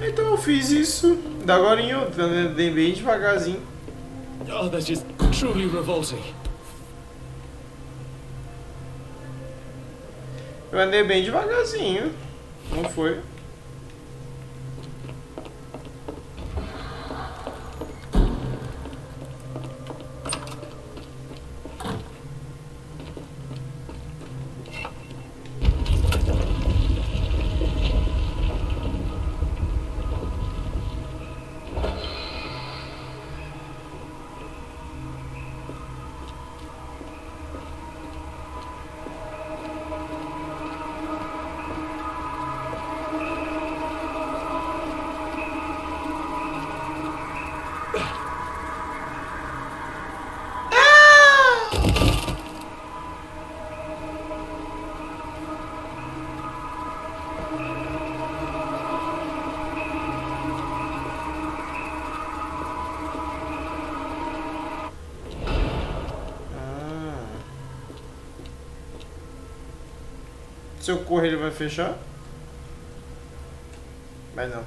Então eu fiz isso. Da agora eu andei bem devagarzinho. Oh, that's just truly revolting. Eu andei bem devagarzinho. Não foi? Se eu correr, ele vai fechar? Vai não.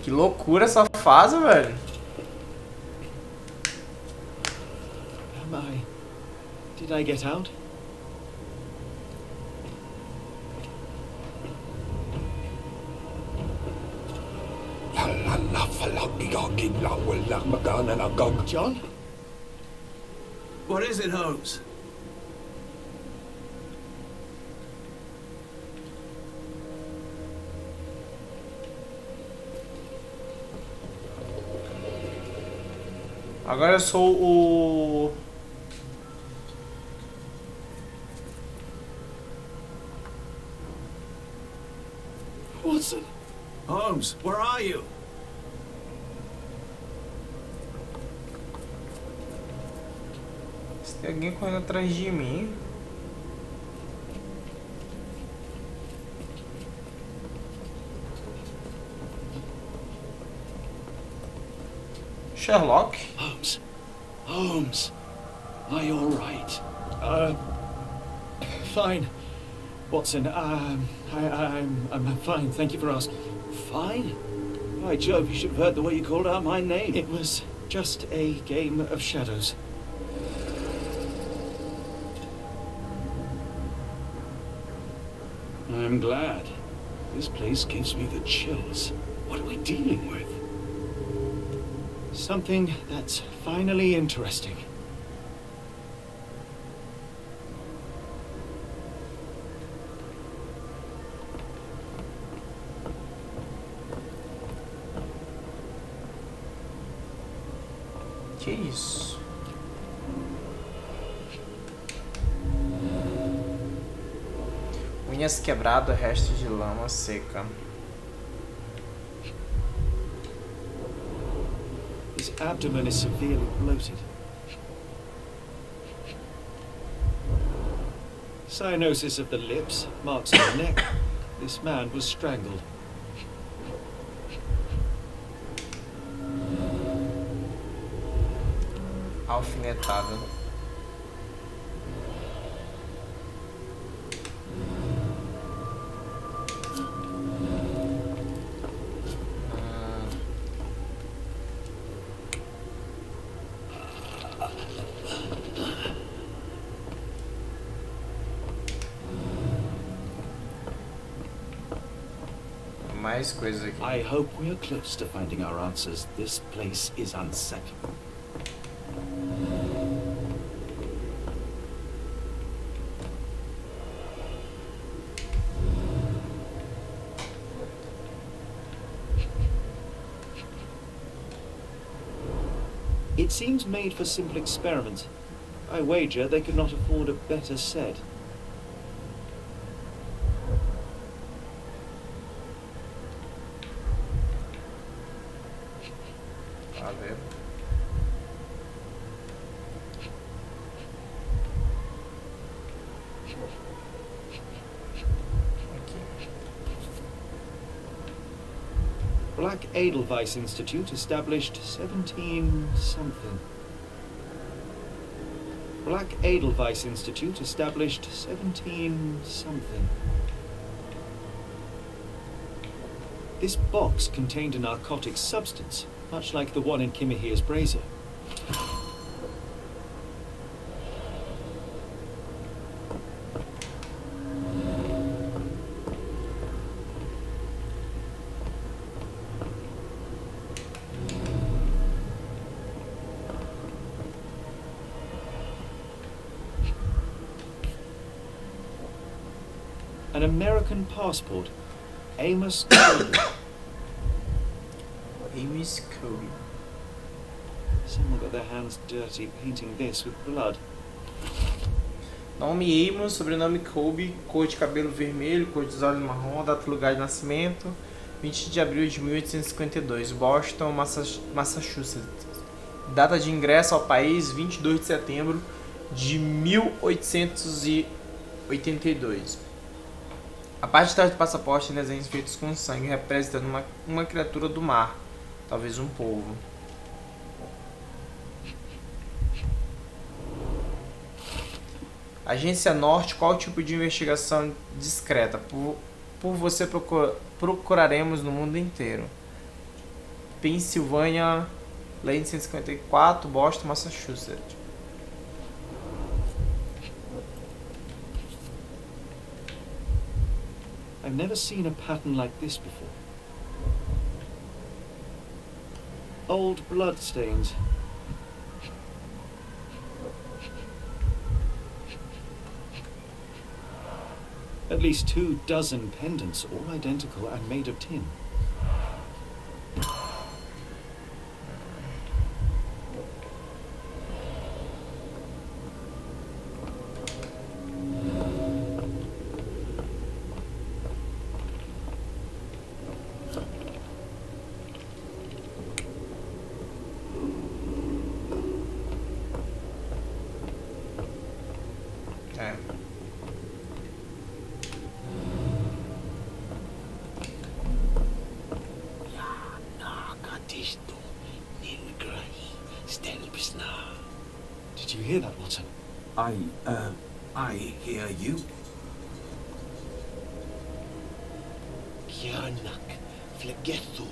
Que loucura essa fase, velho. Did I get out? John? What is it, Holmes? Agora eu sou o... Watson! Holmes, where are you? Se tem alguém correndo atrás de mim... Sherlock? Holmes. Holmes. Are you all right? Fine. Watson, I'm fine, thank you for asking. Fine? By Jove, you should have heard the way you called out my name. It was just a game of shadows. I'm glad. This place gives me the chills. What are we dealing with? Something that's finally interesting. Que isso? Unhas quebradas, restos de lama seca. His abdomen is severely bloated. Cyanosis of the lips, marks on the neck. This man was strangled. Alfinetada. Mais coisas aqui. I hope we're close to finding our answers. This place is unsettling. It seems made for simple experiments. I wager they could not afford a better set. A ver. 𝘀𝗵𝗃𝗃𝗃 Institute established 17-something. 𝘀𝗵𝗃𝗃𝗃 Institute established 17-something. This box contained a narcotic substance, much like the one in 𝘊𝗵𝗆𝗄𝗃 brazier. An American passport. Amos Cody. Amos Cody. Someone got their hands dirty painting this with blood. Nome Amos, sobrenome Cody, cor de cabelo vermelho, cor dos olhos marrom, data e lugar de nascimento, 20 de abril de 1852, Boston, Massachusetts. Data de ingresso ao país, 22 de setembro de 1882. A parte de trás do passaporte tem desenhos feitos com sangue, representando uma criatura do mar, talvez um polvo. Agência Norte, qual tipo de investigação discreta? Por você procuraremos no mundo inteiro. Pensilvânia, Lane 154, Boston, Massachusetts. I've never seen a pattern like this before. Old blood stains. At least 24 pendants, all identical and made of tin. Did you hear that, Watson? I hear you. Kianak, Flegethur,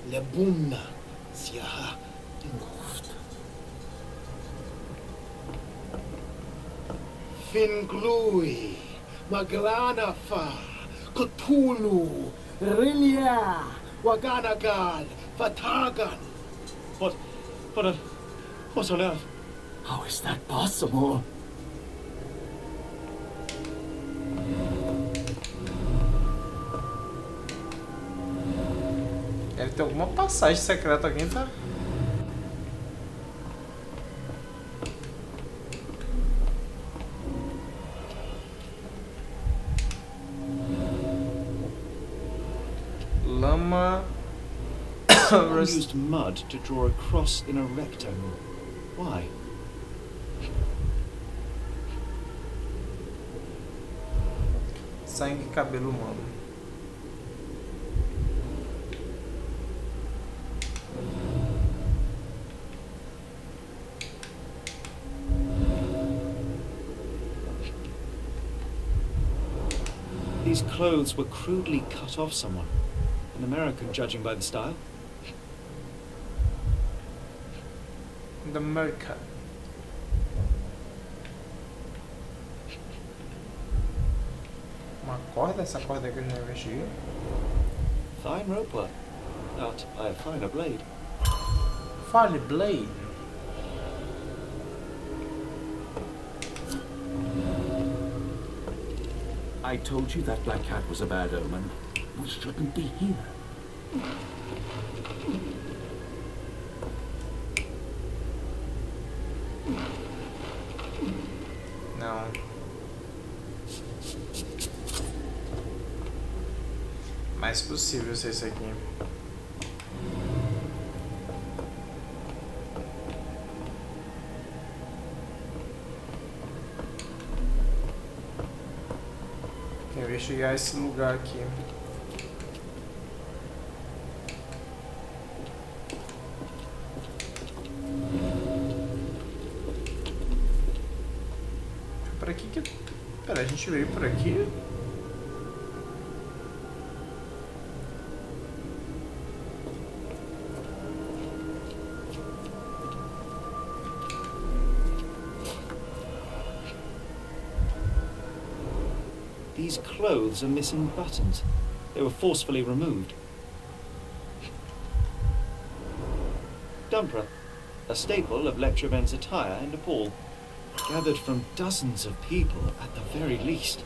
Lebumna, Siaha, Finglui, Maglanafa, Cthulhu, Rilia, Waganagal, Fatagan. What on earth? How is that possible? Deve ter alguma passagem secreta aqui, tá? Lama. Someone used mud to draw a cross in a rectangle. Why? Sangue, cabelo humano. These clothes were crudely cut off someone. An American, judging by the style. The American. Uma corda? Essa corda que eu já investiguei. Fine rope work. But I have finer blade. Fine blade? I told you that black cat was a bad omen. We shouldn't be here. Não. Mais possível ser isso aqui. Quero investigar esse lugar aqui. Por aqui que... Pera, a gente veio por aqui? These clothes are missing buttons. They were forcefully removed. Dumpra, a staple of 𝘂𝗵𝗃𝗃𝗃 attire in Nepal, gathered from dozens of people at the very least.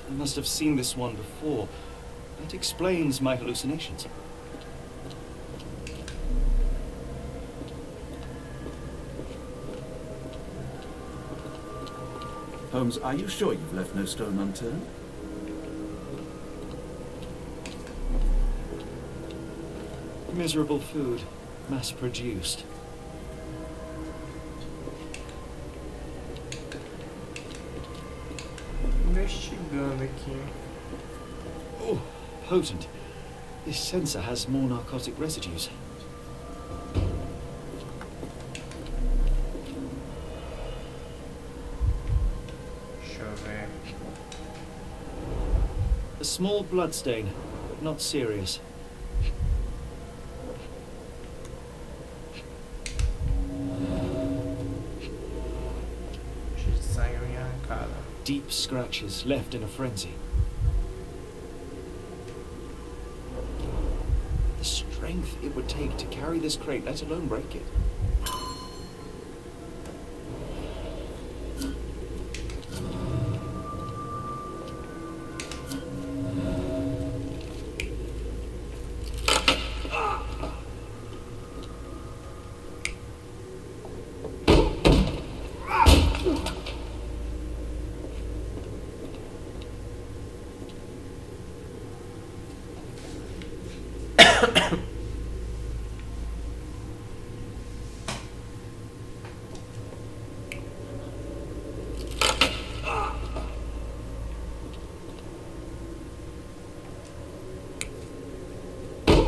I must have seen this one before. That explains my hallucinations. Holmes, are you sure you've left no stone unturned? Miserable food, mass-produced. Investigando aqui. Oh, potent. This sensor has more narcotic residues. Deixa eu ver. A small bloodstain, not serious. Cheio de sangue, unha arrancada. Deep scratches left in a frenzy. The strength it would take to carry this crate, let alone break it.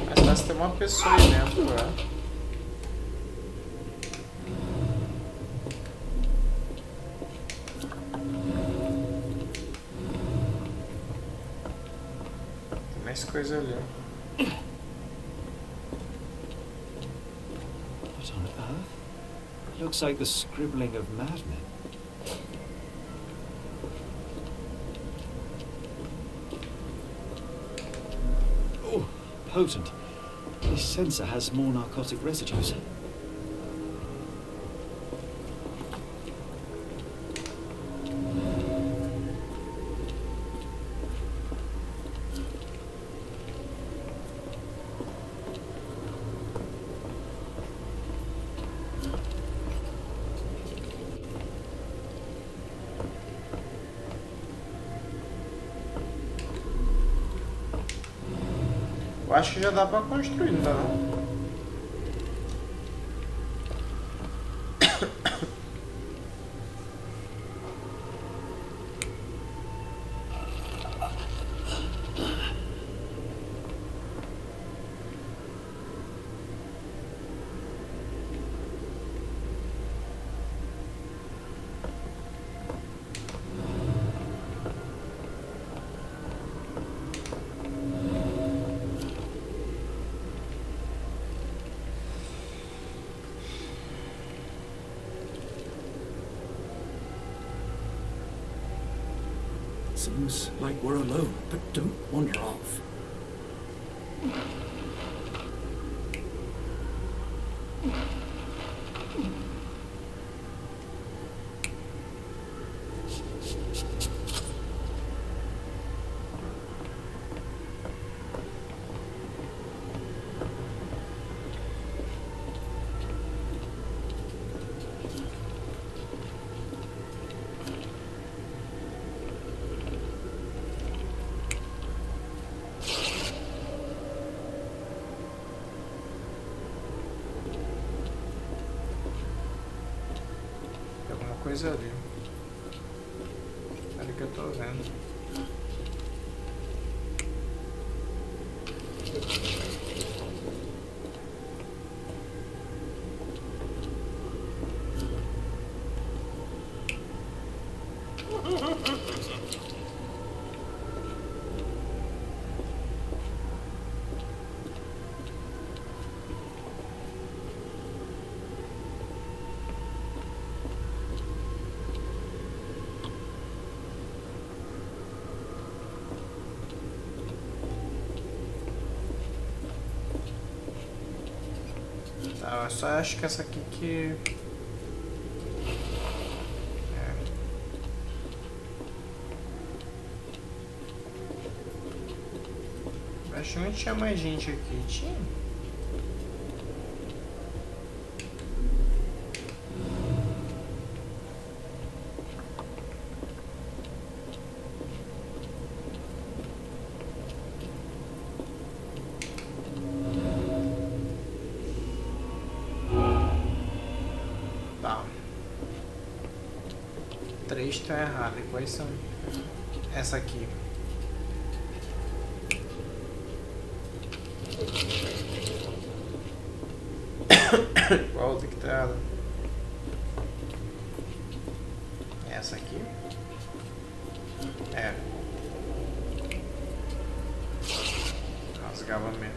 Mas parece que tem uma pessoa aí dentro, é? Tem mais coisa ali. What on earth? Looks like the scribbling of madmen. Oh, potent. This sensor has more narcotic residues. Eu acho que já dá pra construir, não dá não? Seems like we're alone, but don't wander off. Coisa ali. Ali que eu tô vendo. Tá, eu só acho que essa aqui que... Acho que não tinha mais gente aqui, tinha? 3 estão erradas. E quais são? Essa aqui. Qual outra que tá errada? Essa aqui? É. Rasgava mesmo.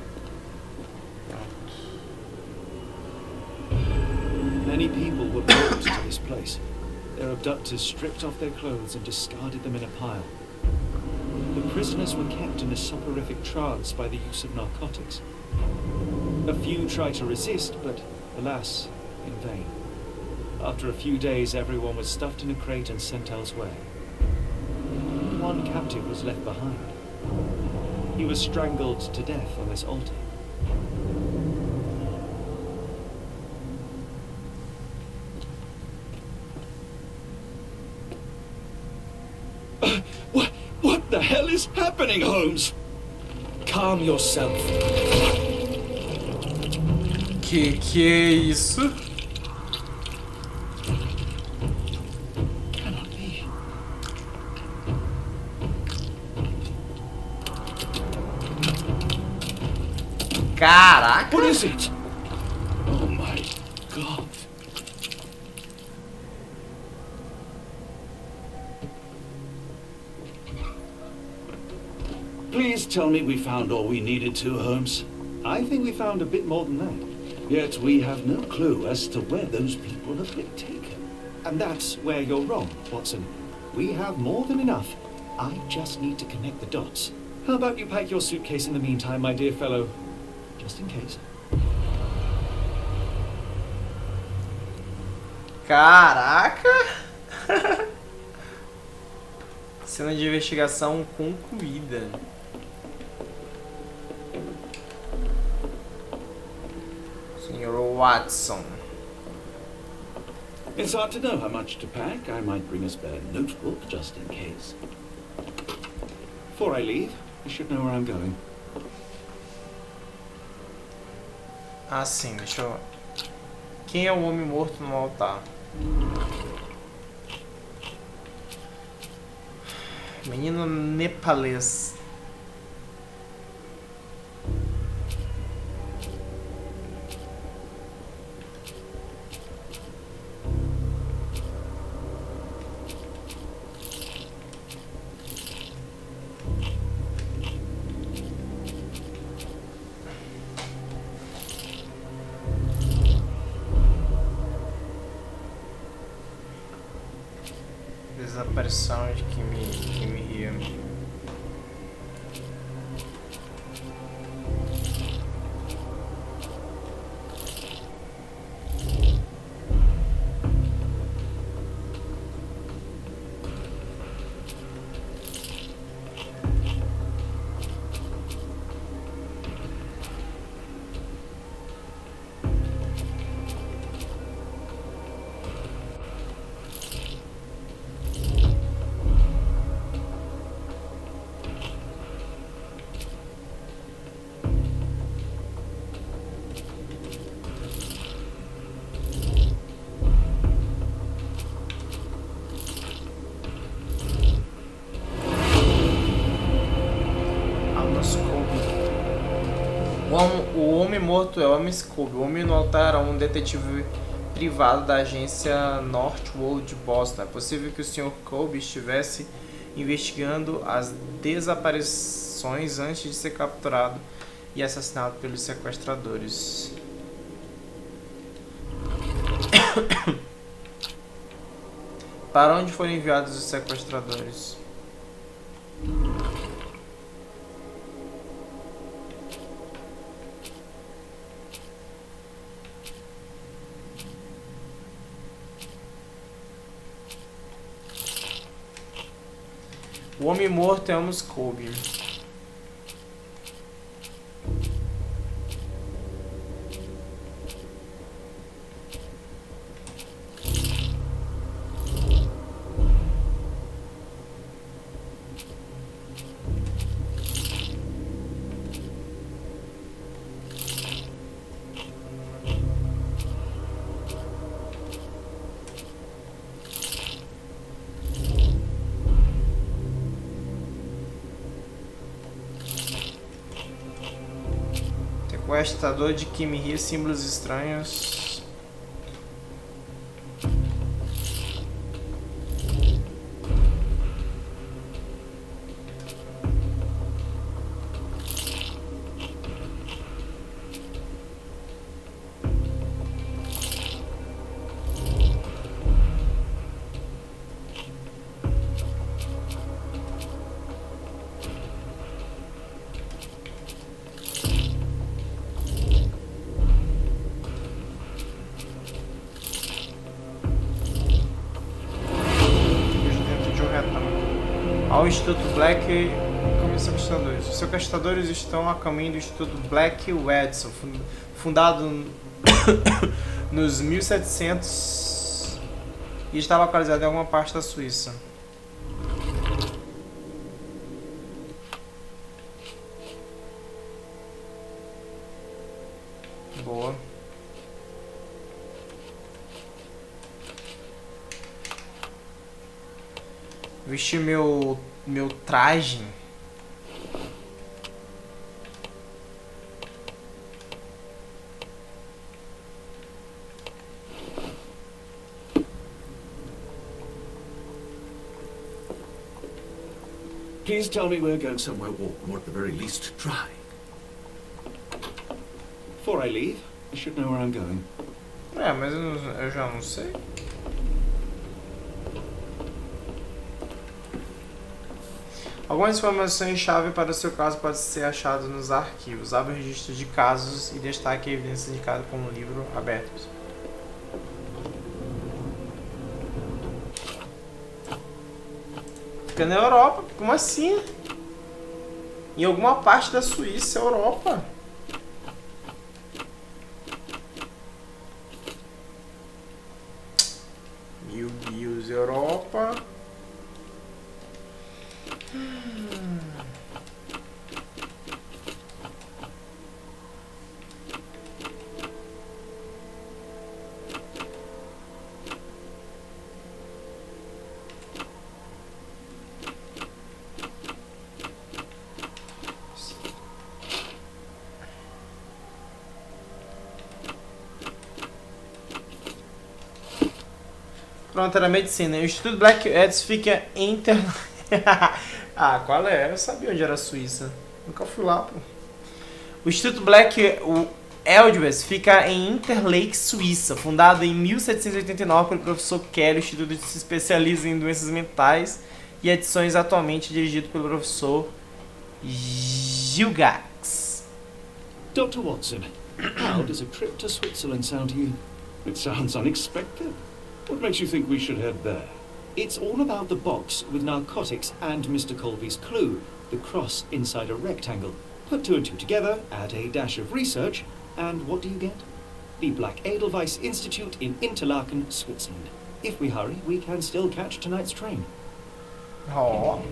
Pronto. Many people were brought to this place. Their abductors stripped off their clothes and discarded them in a pile. The prisoners were kept in a soporific trance by the use of narcotics. A few tried to resist, but alas, in vain. After a few days, everyone was stuffed in a crate and sent elsewhere. One captive was left behind. He was strangled to death on this altar. What the hell is happening, Holmes? Calm yourself. Que é isso? Cannot be. Caraca! What is it? Oh my God. Please tell me we found all we needed to, Holmes. I think we found a bit more than that. Yet we have no clue as to where those people have been taken. And that's where you're wrong, Watson. We have more than enough. I just need to connect the dots. How about you pack your suitcase in the meantime, my dear fellow? Just in case. Caraca! Cena de investigação concluída. Senhor Watson. It's hard to know how much to pack. I might bring a spare notebook just in case. Before I leave, you should know where I'm going. Ah, sim, deixa eu... Quem é o homem morto no altar? Menino nepalês. Desaparição de 𝗀𝗵𝗆. O homem morto é o 𝗻𝗵𝗆𝗍𝗀. O homem no altar é um detetive privado da agência Northwold de Boston. É possível que o Sr. Colby estivesse investigando as desaparições antes de ser capturado e assassinado pelos sequestradores. Para onde foram enviados os sequestradores? O homem morto é 𝗻𝗵𝗆𝗍𝗀. O estador de 𝗬𝗵𝗆, símbolos estranhos. Ao Instituto Black, comissão de caçadores. Os seus caçadores estão a caminho do Instituto 𝗏𝗏𝗏𝗏𝗏, fundado nos 1700 e está localizado em alguma parte da Suíça. Boa. Vestir meu traje. Please tell me we're going somewhere warm, or at the very least dry. Before I leave, I should know where I'm going. É, mas eu já não sei. Algumas informações-chave para o seu caso podem ser achadas nos arquivos. Abra o registro de casos e destaque a evidência indicada como livro aberto. Fica na Europa? Como assim? Em alguma parte da Suíça, Europa. Meu Deus, Europa. Pronto, era medicina. O Instituto 𝗏𝗏𝗏𝗏𝗏 fica em Ah, qual é? Eu sabia onde era a Suíça. Nunca fui lá, pô. O Instituto 𝗏𝗏𝗏𝗏𝗏𝗏 fica em Interlake, Suíça. Fundado em 1789 pelo professor Kelly, o instituto se especializa em doenças mentais e edições atualmente dirigido pelo professor 𝗫𝗎𝗓𝗃. Dr. Watson, how does a trip to Switzerland sound to you? It sounds unexpected. What makes you think we should head there? It's all about the box with narcotics and Mr. Colby's clue, the cross inside a rectangle. Put two and two together, add a dash of research, and what do you get? The 𝗏𝗏𝗏𝗏𝗏𝗏 Institute in Interlaken, Switzerland. If we hurry, we can still catch tonight's train. Oh.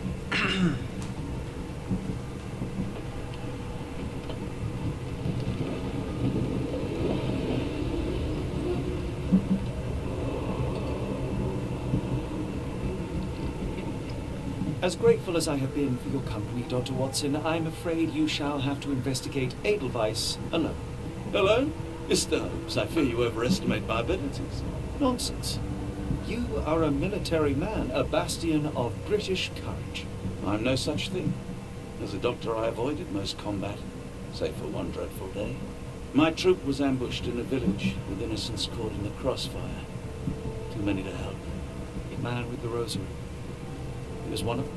As grateful as I have been for your company, Dr. Watson, I'm afraid you shall have to investigate 𝗏𝗏𝗏𝗏𝗏 alone. Hello? Mr. Holmes, I fear you overestimate my abilities. Nonsense. You are a military man, a bastion of British courage. I'm no such thing. As a doctor, I avoided most combat, save for one dreadful day. My troop was ambushed in a village with innocents caught in the crossfire. Too many to help. The man with the rosary. He was one of them?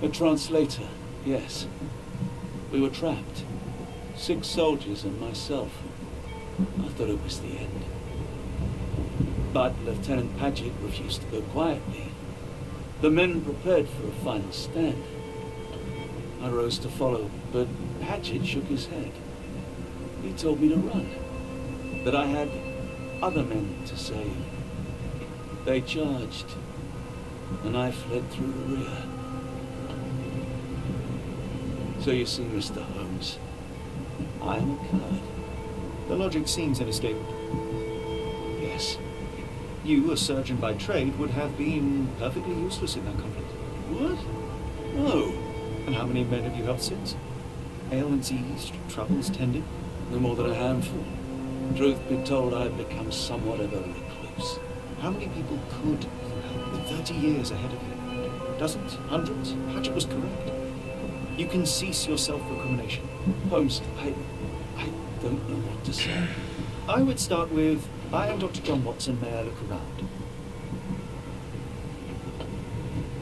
A translator, yes. We were trapped. 6 soldiers and myself. I thought it was the end. But Lieutenant Paget refused to go quietly. The men prepared for a final stand. I rose to follow, but Paget shook his head. He told me to run. That I had other men to save. They charged, and I fled through the rear. So you see, Mr. Holmes, I am a coward. The logic seems inescapable. Yes. You, a surgeon by trade, would have been perfectly useless in that conflict. What? No. And how many men have you helped since? Ailments eased, troubles tended? No more than a handful. Truth be told, I've become somewhat of a recluse. How many people could you help with 30 years ahead of you? Dozens? Hundreds? Hatchet was correct. You can cease your self-recrimination. Holmes, I don't know what to say. I would start with, I am Dr. John Watson, may I look around?